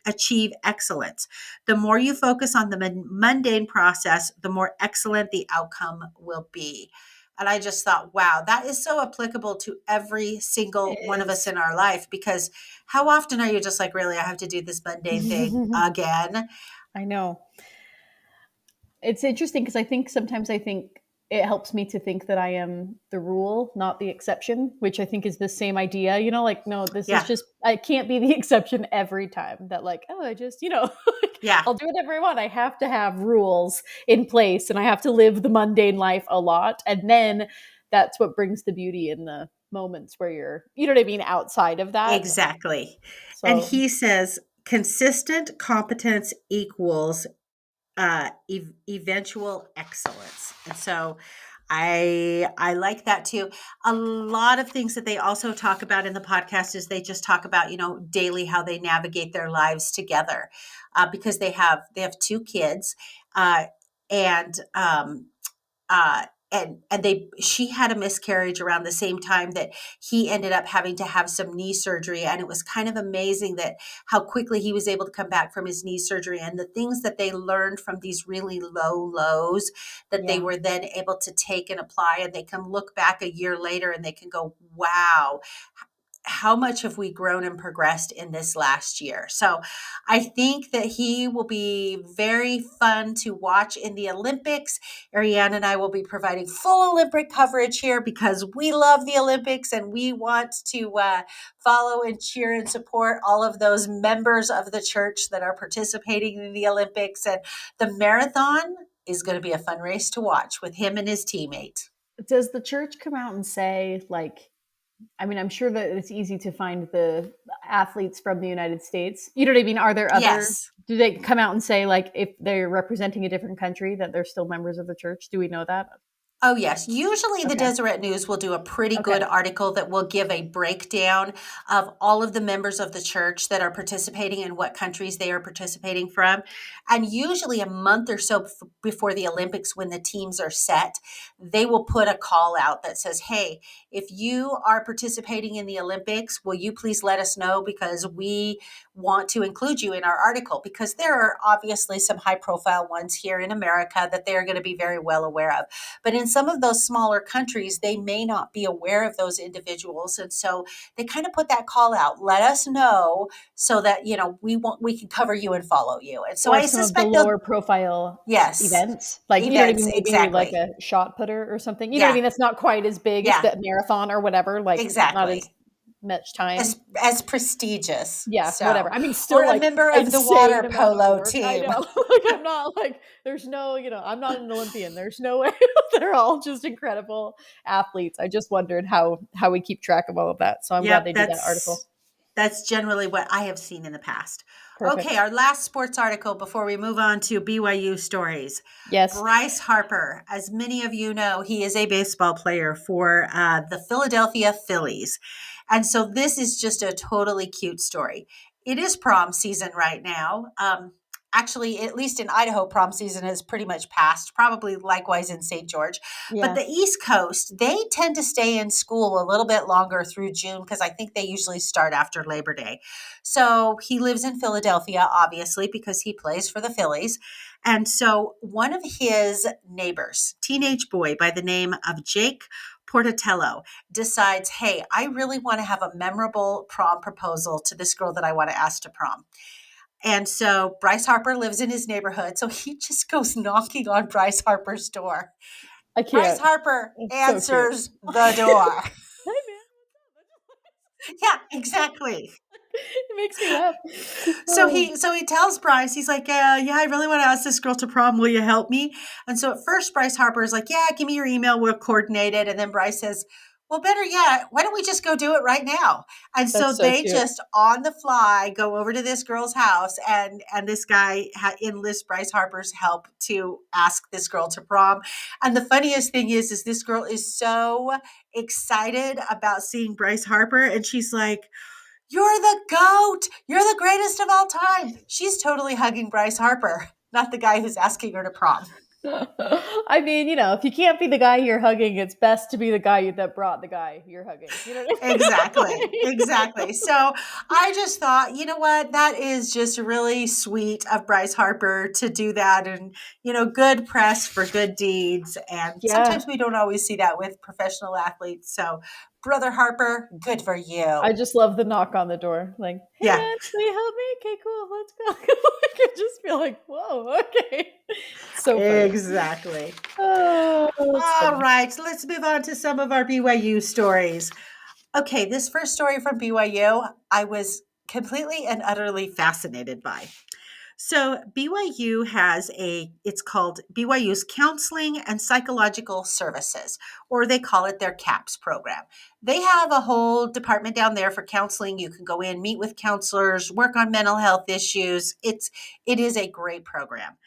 achieve excellence. The more you focus on the mundane process, the more excellent the outcome will be. And I just thought, wow, that is so applicable to every single one of us in our life, because how often are you just like, really, I have to do this mundane thing again? I know. It's interesting because sometimes I think it helps me to think that I am the rule, not the exception, which I think is the same idea, like, no, this is just, I can't be the exception every time that like, oh, I just, Yeah, I'll do whatever I want. I have to have rules in place and I have to live the mundane life a lot. And then that's what brings the beauty in the moments where you're, you know what I mean, outside of that. exactly. And So he says consistent competence equals eventual excellence. And so I like that too. A lot of things that they also talk about in the podcast is they just talk about, daily how they navigate their lives together, because they have 2 kids, uh, and uh, she had a miscarriage around the same time that he ended up having to have some knee surgery. And it was kind of amazing that how quickly he was able to come back from his knee surgery, and the things that they learned from these really low lows that they were then able to take and apply. And they can look back a year later and they can go, wow, how much have we grown and progressed in this last year? So I think that he will be very fun to watch in the Olympics. Ariane and I will be providing full Olympic coverage here because we love the Olympics and we want to follow and cheer and support all of those members of the church that are participating in the Olympics. And the marathon is going to be a fun race to watch with him and his teammate. does the church come out and say, like, I mean, I'm sure that it's easy to find the athletes from the United States. You know what I mean? Are there other, Yes. do they come out and say, like, if they're representing a different country, that they're still members of the church? Do we know that? Oh, yes. Usually the Okay. Deseret News will do a pretty Okay. good article that will give a breakdown of all of the members of the church that are participating and what countries they are participating from. And usually a month or so before the Olympics, when the teams are set, they will put a call out that says, hey, if you are participating in the Olympics, will you please let us know, because we want to include you in our article, because there are obviously some high profile ones here in America that they are going to be very well aware of. But in some of those smaller countries, they may not be aware of those individuals. And so they kind of put that call out, let us know so that, we can cover you and follow you. And so Or I some of the suspect lower profile yes, events, like, you know what I events, mean? Maybe like exactly. a shot putter or something. You know what I Yeah, mean? That's not quite as big as yeah, the marathon or whatever, like not as exactly. much time. As prestigious. Yeah, whatever. So, I mean, or still a like member of the insane water amount of polo work. I team. know. Like, I'm not like, there's no, I'm not an Olympian. There's no way. They're all just incredible athletes. I just wondered how we keep track of all of that. So I'm glad Yep, they did that article. That's generally what I have seen in the past. Okay, Perfect. our last sports article before we move on to BYU stories. Yes. Bryce Harper, as many of you know, he is a baseball player for the Philadelphia Phillies. And so this is just a totally cute story. It is prom season right now. Actually, at least in Idaho, prom season has pretty much passed, probably likewise in St. George. But Yeah. the East Coast, they tend to stay in school a little bit longer through June because I think they usually start after Labor Day. So he lives in Philadelphia, obviously, because he plays for the Phillies. And so one of his neighbors, teenage boy by the name of Jake Portatello, decides, hey, I really want to have a memorable prom proposal to this girl that I want to ask to prom. And so Bryce Harper lives in his neighborhood. So he just goes knocking on Bryce Harper's door. I Bryce can't. Harper It's so cute. answers the door. Hi, man. Yeah, exactly. It makes me laugh. So Oh, he tells Bryce, he's like, yeah, I really want to ask this girl to prom. Will you help me? And so at first Bryce Harper is like, yeah, give me your email. We'll coordinate it. And then Bryce says, well, better yet, why don't we just go do it right now? And so that's so they cute. just on the fly go over to this girl's house, and this guy enlists Bryce Harper's help to ask this girl to prom. And the funniest thing is this girl is so excited about seeing Bryce Harper, and she's like, you're the GOAT. You're the greatest of all time. She's totally hugging Bryce Harper, not the guy who's asking her to prom. I mean, if you can't be the guy you're hugging, it's best to be the guy that brought the guy you're hugging. You know what I Exactly. mean? Exactly. So I just thought, you know what? That is just really sweet of Bryce Harper to do that. And, good press for good deeds. And Yeah. sometimes we don't always see that with professional athletes. So, Brother Harper, good for I you. just love the knock on the door. Like, hey Yeah, man, will you help me? Okay, cool. Let's go. I could just be like, whoa, okay. So funny. exactly. Oh, that's All funny. right. So let's move on to some of our BYU stories. Okay, this first story from BYU, I was completely and utterly fascinated by. So, BYU has it's called BYU's Counseling and Psychological Services, or they call it their CAPS program. They have a whole department down there for counseling. You can go in, meet with counselors, work on mental health issues. It is a great program.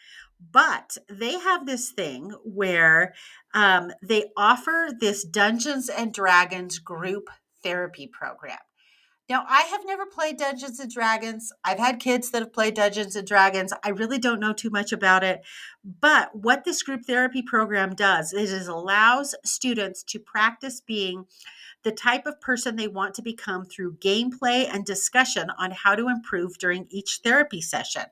But they have this thing where they offer this Dungeons and Dragons group therapy program. Now, I have never played Dungeons and Dragons. I've had kids that have played Dungeons and Dragons. I really don't know too much about it. But what this group therapy program does is it allows students to practice being the type of person they want to become through gameplay and discussion on how to improve during each therapy session.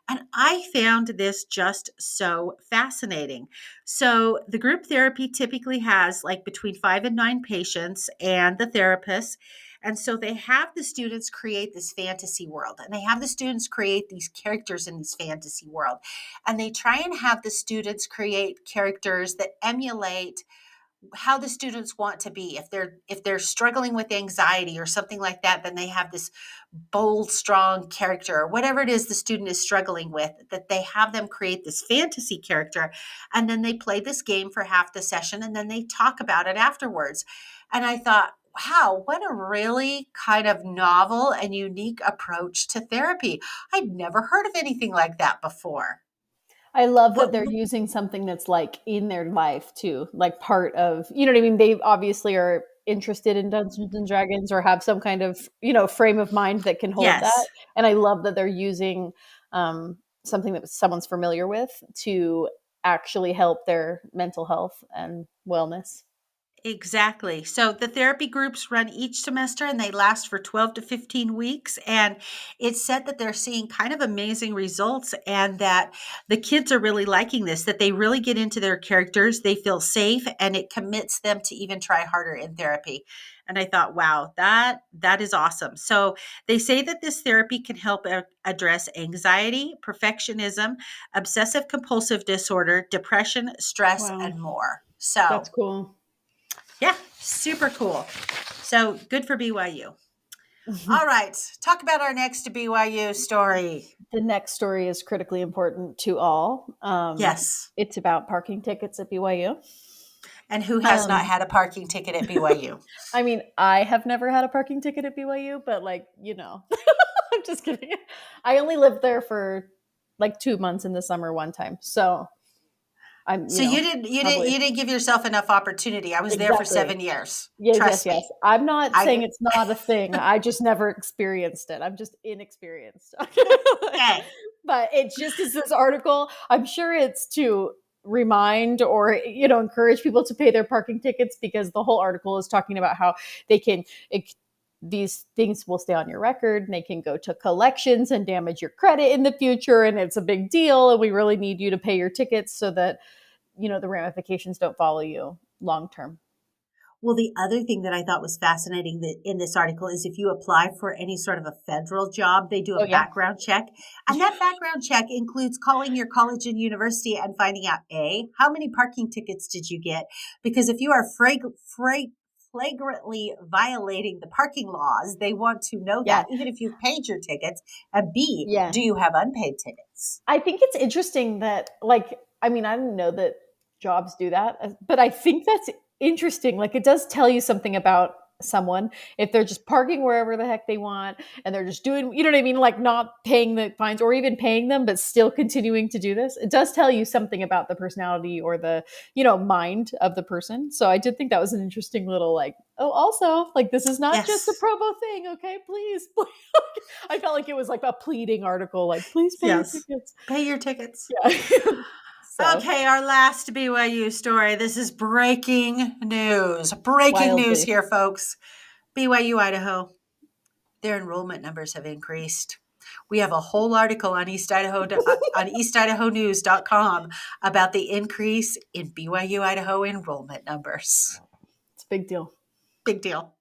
And I found this just so fascinating. So, the group therapy typically has like between 5 and 9 patients and the therapist. And so they have the students create this fantasy world, and they have the students create these characters in this fantasy world. And they try and have the students create characters that emulate how the students want to be. If they're struggling with anxiety or something like that, then they have this bold, strong character, or whatever it is the student is struggling with, that they have them create this fantasy character, and then they play this game for half the session, and then they talk about it afterwards. And I thought, wow, what a really kind of novel and unique approach to therapy. I'd never heard of anything like that before. I love that What, they're using something that's like in their life too, like part of, you know what I mean? They obviously are interested in Dungeons and Dragons or have some kind of, frame of mind that can hold that. yes. And I love that they're using something that someone's familiar with to actually help their mental health and wellness. Exactly. So the therapy groups run each semester and they last for 12 to 15 weeks. And it's said that they're seeing kind of amazing results and that the kids are really liking this, that they really get into their characters, they feel safe, and it commits them to even try harder in therapy. And I thought, wow, that is awesome. So they say that this therapy can help address anxiety, perfectionism, obsessive compulsive disorder, depression, stress, Wow, and more. that's So cool. yeah, super cool. So good for BYU. All right, talk about our next BYU story. The next story is critically important to all. Yes. It's about parking tickets at BYU. And who has not Um, had a parking ticket at BYU? I mean, I have never had a parking ticket at BYU, but like, I'm just kidding. I only lived there for like 2 months in the summer one time. So I'm, So probably you didn't give yourself enough opportunity. I was there for exactly. 7 years. Yes, yes, Trust yes. me. I'm not saying I it's not a thing. I just never experienced it. I'm just inexperienced. okay. But it just is this article. I'm sure it's to remind or encourage people to pay their parking tickets, because the whole article is talking about how they can it, these things will stay on your record and they can go to collections and damage your credit in the future, and it's a big deal, and we really need you to pay your tickets so that the ramifications don't follow you long term. Well, the other thing that I thought was fascinating that in this article is if you apply for any sort of a federal job, they do a Oh yeah. background check. And that background check includes calling your college and university and finding out how many parking tickets did you get? Because if you are flagrantly violating the parking laws, they want to know Yeah. that, even if you've paid your tickets. And B, Yeah. do you have unpaid tickets? I think it's interesting that, like, I mean, I didn't know that jobs do that, but I think that's interesting. Like, it does tell you something about someone if they're just parking wherever the heck they want and they're just doing, you know what I mean? Like, not paying the fines or even paying them, but still continuing to do this. It does tell you something about the personality or the, mind of the person. So I did think that was an interesting little, like, oh, also, like, this is not just a Yes. Provo thing. Okay, please. I felt like it was like a pleading article, like, please pay your Yes. tickets. Pay your tickets. Yeah. So Okay, our last BYU story. This is breaking news. Breaking news wildly. here, folks. BYU, Idaho, their enrollment numbers have increased. We have a whole article on on eastidahonews.com about the increase in BYU, Idaho enrollment numbers. It's a big deal. Big deal.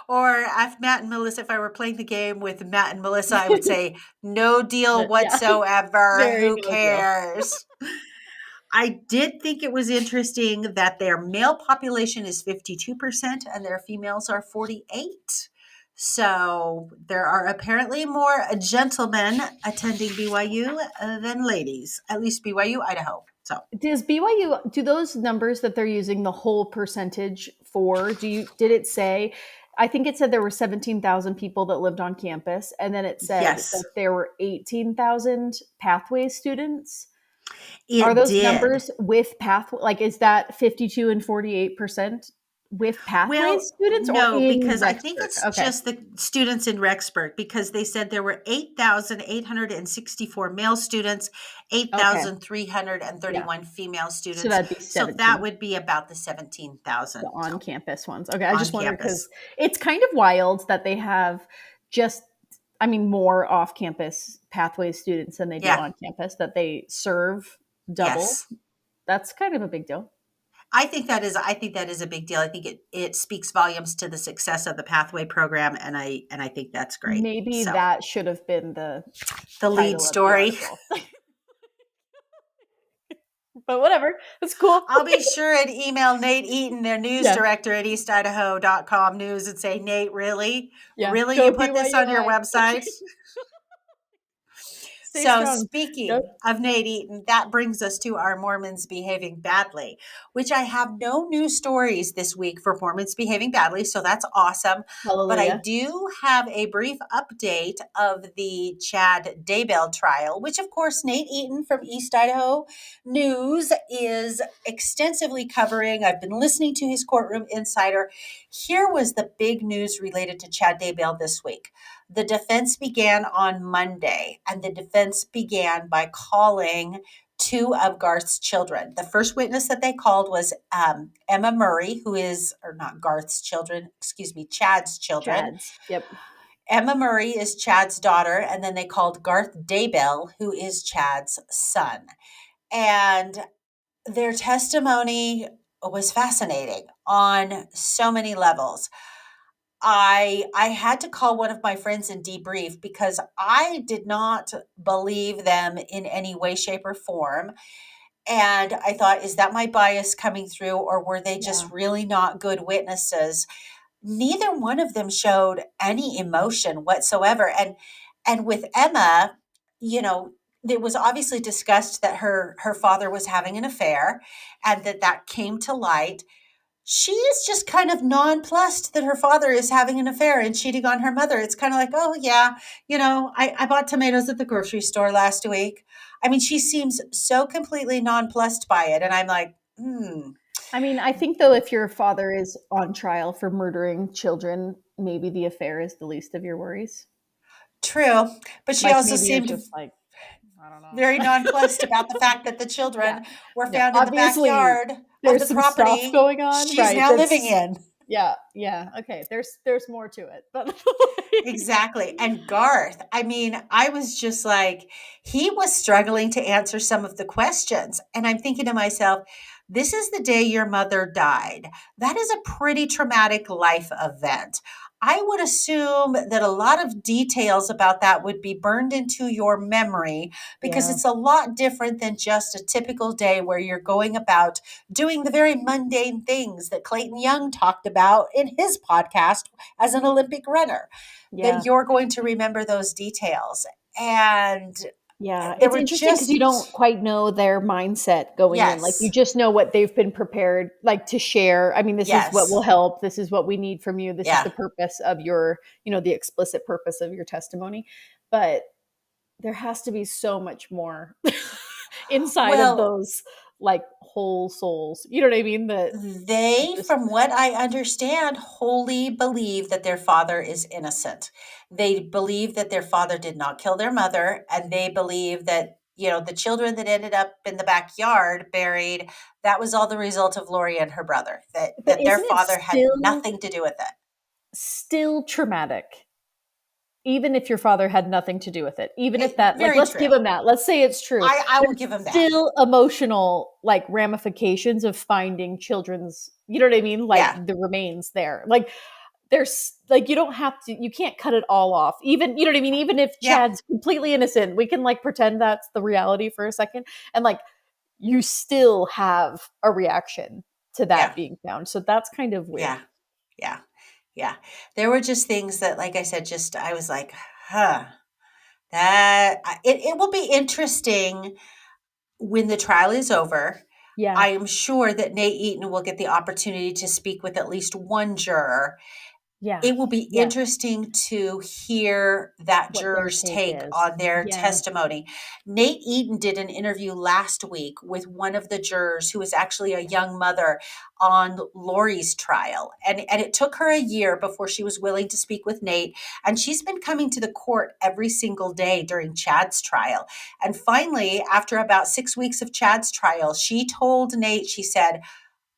Or if Matt and Melissa, if I were playing the game with Matt and Melissa, I would say, no deal But yeah, whatsoever. very Who no deal. cares? I did think it was interesting that their male population is 52% and their females are 48. So there are apparently more gentlemen attending BYU than ladies, at least BYU, Idaho. So Does BYU, do those numbers that they're using the whole percentage for? Did it say? I think it said there were 17,000 people that lived on campus, and then it said yes, that there were 18,000 pathway students. Are it those did. numbers with pathway? Like, is that 52 and 48% with pathway Well, students or no, in because I think Rexburg? it's Okay. just the students in Rexburg because they said there were 8,864 male students, Okay. Yeah. 8,331 female So students. that'd be So that 17, would be about the the 17,000 on campus ones. Okay. I on just wondered because campus. it's kind of wild that they have just, I mean, more off campus pathway students than they do Yeah. on campus, that they serve double. Yes. That's kind of a big deal. I think that is a big deal. I think it speaks volumes to the success of the pathway program and I think that's great. Maybe So, that should have been the the lead title of the story. article. But whatever. It's cool. I'll be sure and email Nate Eaton, their news Yeah. director at eastidaho.com news, and say, Nate, really? Yeah. Really? Go You put this on your BYUI. website? Stay So, strong. Yep. speaking of Nate Eaton, that brings us to our Mormons behaving badly, which I have no news stories this week for Mormons behaving badly. So, that's awesome. But I Hallelujah. do have a brief update of the Chad Daybell trial, which, of course, Nate Eaton from East Idaho News is extensively covering. I've been listening to his Courtroom Insider. Here was the big news related to Chad Daybell this week. The defense began on Monday, and the defense began by calling two of Garth's children. The first witness that they called was Emma Murray, who is, or not Garth's children, excuse me, Chad's children. Chads. Yep. Emma Murray is Chad's daughter, and then they called Garth Daybell, who is Chad's son. And their testimony was fascinating on so many levels. I had to call one of my friends and debrief because I did not believe them in any way, shape, or form. And I thought, is that my bias coming through, or were they just Yeah. really not good witnesses? Neither one of them showed any emotion whatsoever. And with Emma, you know, it was obviously discussed that her father was having an affair, and that came to light. She is just kind of nonplussed that her father is having an affair and cheating on her mother. It's kind of like, oh yeah, I bought tomatoes at the grocery store last week. I mean, she seems so completely nonplussed by it, and I'm like, I mean, I think though, if your father is on trial for murdering children, maybe the affair is the least of your worries. true. But she Like also maybe you're seemed just like, I don't know. very nonplussed about the fact that the Yeah. children were Yeah. found in the Obviously, backyard of there's the some stuff property going on, she's right? now living That's in. yeah, yeah. Okay. There's more to it. But Exactly. And Garth, I mean, I was just like, he was struggling to answer some of the questions. And I'm thinking to myself, this is the day your mother died. That is a pretty traumatic life event. I would assume that a lot of details about that would be burned into your memory because yeah. it's a lot different than just a typical day where you're going about doing the very mundane things that Clayton Young talked about in his podcast as an Olympic runner, that Yeah. you're going to remember those details. And Yeah, there it's were interesting because you don't just, quite know their mindset going in. Like you yes, just know what they've been prepared like to share. I mean, this is what will yes, help. This is what we need from you. This is yeah, the purpose of your, the explicit purpose of your testimony. But there has to be so much more inside of well, those like whole souls. You know what I mean? That they, just from what I understand, wholly believe that their father is innocent. They believe that their father did not kill their mother, and they believe that, the children that ended up in the backyard buried, that was all the result of Lori and her brother, that but their isn't it father had nothing to do with it. still traumatic? Even if your father had nothing to do with it, even if that, like, Very let's give true. him that. Let's say it's true. I will There's give him that. still emotional, like, ramifications of finding children's, you know what I mean? Like, Yeah, the remains there. Like, there's, like, you don't have to, you can't cut it all off. Even, you know what I mean? Even if yeah, Chad's completely innocent, we can, like, pretend that's the reality for a second. And, like, you still have a reaction to yeah, that being found. So that's kind of weird. yeah, yeah, yeah. There were just things that, like I said, just I was like, huh, it will be interesting when the trial is over. Yeah. I am sure that Nate Eaton will get the opportunity to speak with at least one juror. Yeah. It will be Yeah. interesting to hear that What their juror's take take is. on their Yeah. testimony. Nate Eaton did an interview last week with one of the jurors who was actually a young mother on Lori's trial. And it took her a year before she was willing to speak with Nate. And she's been coming to the court every single day during Chad's trial. And finally, after about 6 weeks of Chad's trial, she told Nate, she said,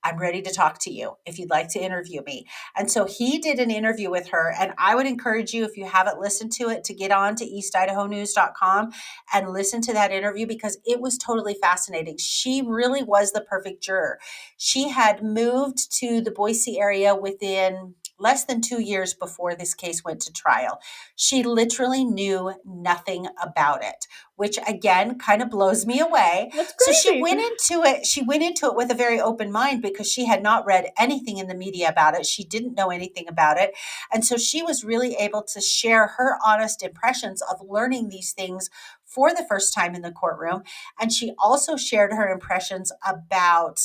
I'm ready to talk to you if you'd like to interview me. And so he did an interview with her. And I would encourage you, if you haven't listened to it, to get on to eastidahonews.com and listen to that interview because it was totally fascinating. She really was the perfect juror. She had moved to the Boise area within less than 2 years before this case went to trial. She literally knew nothing about it, which again kind of blows me away. That's So she crazy. went into it. She went into it with a very open mind because she had not read anything in the media about it. She didn't know anything about it. And so she was really able to share her honest impressions of learning these things for the first time in the courtroom. And she also shared her impressions about,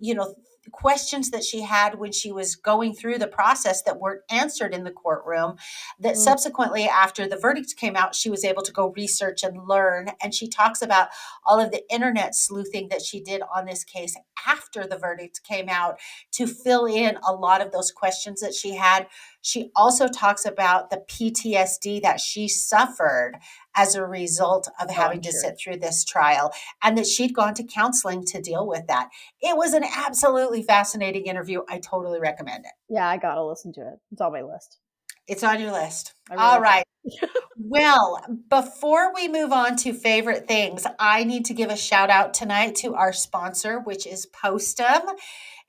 you know, questions that she had when she was going through the process that weren't answered in the courtroom, that Mm, subsequently after the verdict came out she was able to go research and learn. And she talks about all of the internet sleuthing that she did on this case after the verdict came out to fill in a lot of those questions that she had. She also talks about the PTSD that she suffered as a result of oh, I'm having to sure. sit through this trial, and that she'd gone to counseling to deal with that. It was an absolutely fascinating interview. I totally recommend it. Yeah, I gotta listen to it. It's on my list. It's on your list. I All really right. can. Well, before we move on to favorite things, I need to give a shout out tonight to our sponsor, which is Postum.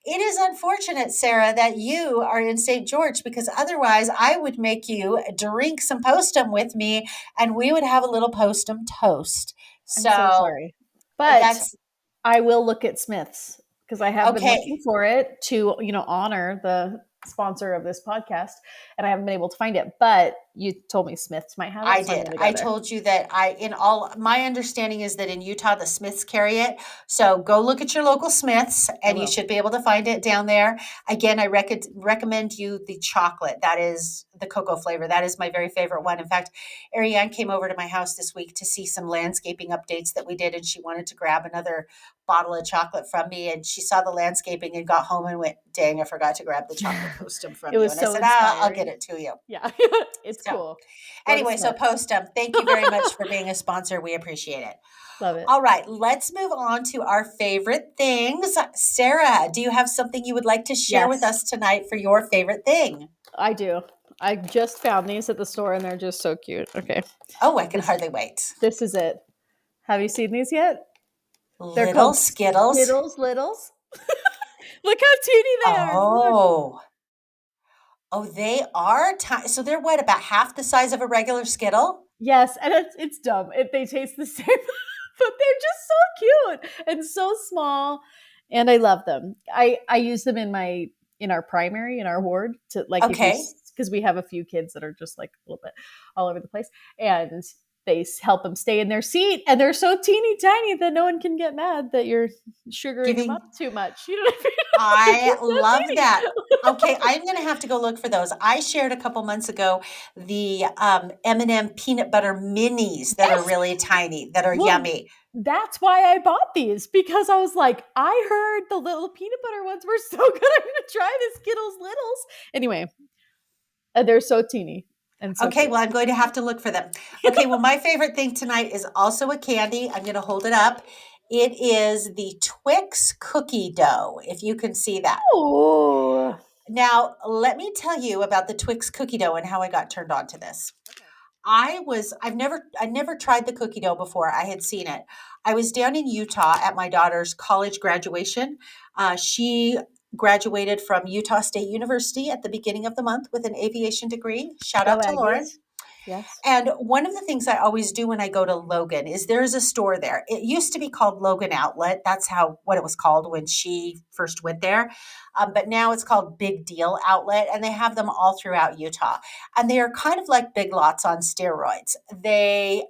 It is unfortunate, Sarah, that you are in St. George because otherwise I would make you drink some Postum with me and we would have a little Postum toast. I'm so So sorry. But that's I will look at Smith's because I have been okay. looking for it to, honor the sponsor of this podcast, and I haven't been able to find it. But you told me Smiths might have it. I So I'm did. gonna go I there. told you that my understanding is that in Utah, the Smiths carry it. So go look at your local Smiths and you should be able to find it down there. Again, I recommend you the chocolate. That is the cocoa flavor. That is my very favorite one. In fact, Ariane came over to my house this week to see some landscaping updates that we did, and she wanted to grab another bottle of chocolate from me. And she saw the landscaping and got home and went, dang, I forgot to grab the chocolate Postum from It you. was And I so said, I'll get inspiring. it to you. Yeah, it's So cool. Go to anyway, so Smiths. Postum, thank you very much for being a sponsor. We appreciate it. Love it. All right, let's move on to our favorite things. Sarah, do you have something you would like to share with Yes. us tonight for your favorite thing? I do. I just found these at the store and they're just so cute. Okay. Oh, I can hardly wait. This is it. Have you seen these yet? They're Little called Skittles. Littles. Look how teeny they are. Look. Oh, they are tiny. So they're what, about half the size of a regular Skittle? Yes, and it's dumb. They taste the same, but they're just so cute and so small, and I love them. I use them in our primary in our ward to like Okay. because we have a few kids that are just like a little bit all over the place, and they help them stay in their seat, and they're so teeny tiny that no one can get mad that you're sugaring them up too much. You know what I mean? I They're so love teeny. that. Okay, I'm going to have to go look for those. I shared a couple months ago the M&M peanut butter minis that are really tiny, that are yummy. That's why I bought these, because I was like, I heard the little peanut butter ones were so good. I'm going to try the Skittles Littles. Anyway, they're so teeny. And so Okay, cute. well, I'm going to have to look for them. Okay, well, my favorite thing tonight is also a candy. I'm going to hold it up. It is the Twix cookie dough, if you can see that. Oh. Now, let me tell you about the Twix cookie dough and how I got turned on to this. I never tried the cookie dough before. I had seen it. I was down in Utah at my daughter's college graduation. She graduated from Utah State University at the beginning of the month with an aviation degree. Shout Go out to Lauren. Aggies. Yes. And one of the things I always do when I go to Logan is there is a store there. It used to be called Logan Outlet. That's what it was called when she first went there. But now it's called Big Deal Outlet, and they have them all throughout Utah. And they are kind of like Big Lots on steroids. They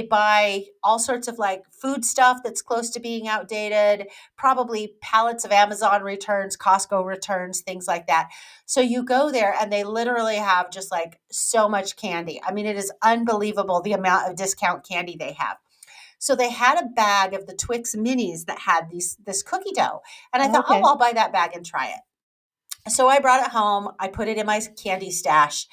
buy all sorts of like food stuff that's close to being outdated, probably pallets of Amazon returns, Costco returns, things like that. So you go there and they literally have just like so much candy. I mean, it is unbelievable the amount of discount candy they have. So they had a bag of the Twix minis that had this cookie dough. And I thought, Okay. I'll buy that bag and try it. So I brought it home. I put it in my candy stash.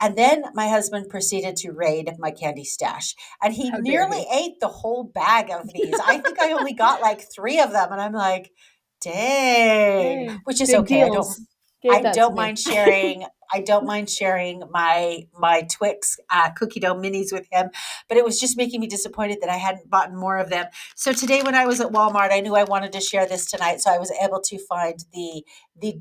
And then my husband proceeded to raid my candy stash. And he How dare nearly he? ate the whole bag of these. I think I only got like 3 of them. And I'm like, dang, Hey, which is big okay. deals. Gave that to me. I don't mind sharing my Twix cookie dough minis with him, but it was just making me disappointed that I hadn't bought more of them. So today, when I was at Walmart, I knew I wanted to share this tonight, so I was able to find the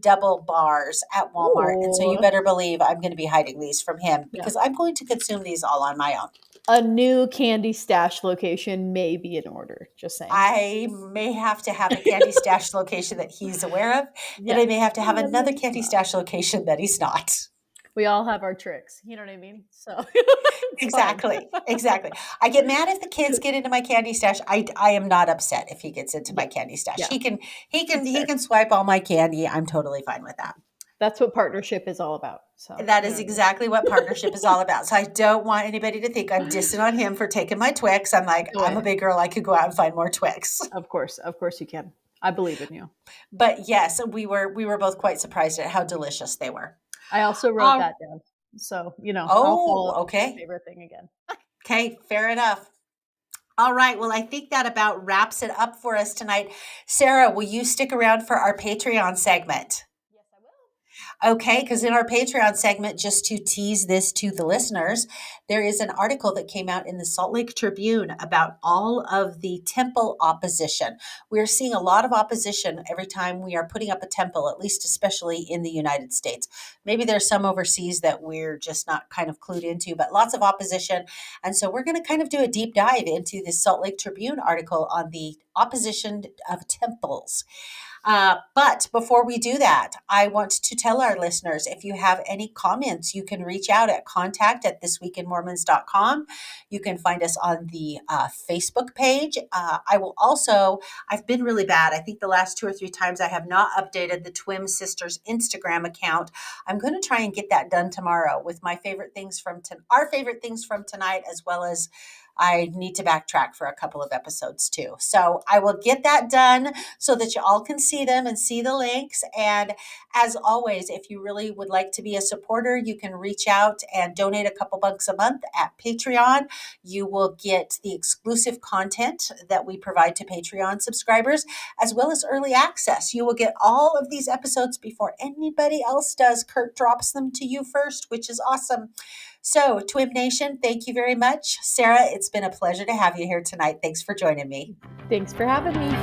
double bars at Walmart. And so you Ooh. better believe I'm going to be hiding these from him Yeah. because I'm going to consume these all on my own. A new candy stash location may be in order. Just saying. I may have to have a candy stash location that he's aware of, Yeah. and I may have to have Yeah, another maybe candy not. stash location that he's not. We all have our tricks. You know what I mean? So it's Exactly. fine. Exactly. I get mad if the kids get into my candy stash. I am not upset if he gets into my candy stash. Yeah. He can swipe all my candy. I'm totally fine with that. That's what partnership is all about. So That is exactly what partnership is all about. So I don't want anybody to think I'm dissing on him for taking my Twix. I'm like, No I'm a way. big girl. I could go out and find more Twix. Of course you can. I believe in you. But yes, we were both quite surprised at how delicious they were. I also wrote that down. So, I'll follow up with Okay. my favorite thing again. Okay, fair enough. All right. Well, I think that about wraps it up for us tonight. Sarah, will you stick around for our Patreon segment? Yes, I will. Okay, because in our Patreon segment, just to tease this to the listeners, there is an article that came out in the Salt Lake Tribune about all of the temple opposition. We're seeing a lot of opposition every time we are putting up a temple, at least especially in the United States. Maybe there's some overseas that we're just not kind of clued into, but lots of opposition. And so we're going to kind of do a deep dive into the Salt Lake Tribune article on the opposition of temples. But before we do that, I want to tell our listeners, if you have any comments, you can reach out at contact@thisweekinmormons.com. You can find us on the Facebook page. I've been really bad. I think the last 2 or 3 times I have not updated the Twin Sisters Instagram account. I'm going to try and get that done tomorrow with my favorite things from our favorite things from tonight, as well as I need to backtrack for a couple of episodes too. So I will get that done so that you all can see them and see the links. And as always, if you really would like to be a supporter, you can reach out and donate a couple bucks a month at Patreon. You will get the exclusive content that we provide to Patreon subscribers, as well as early access. You will get all of these episodes before anybody else does. Kurt drops them to you first, which is awesome. So, Twim Nation, thank you very much. Sarah, it's been a pleasure to have you here tonight. Thanks for joining me. Thanks for having me.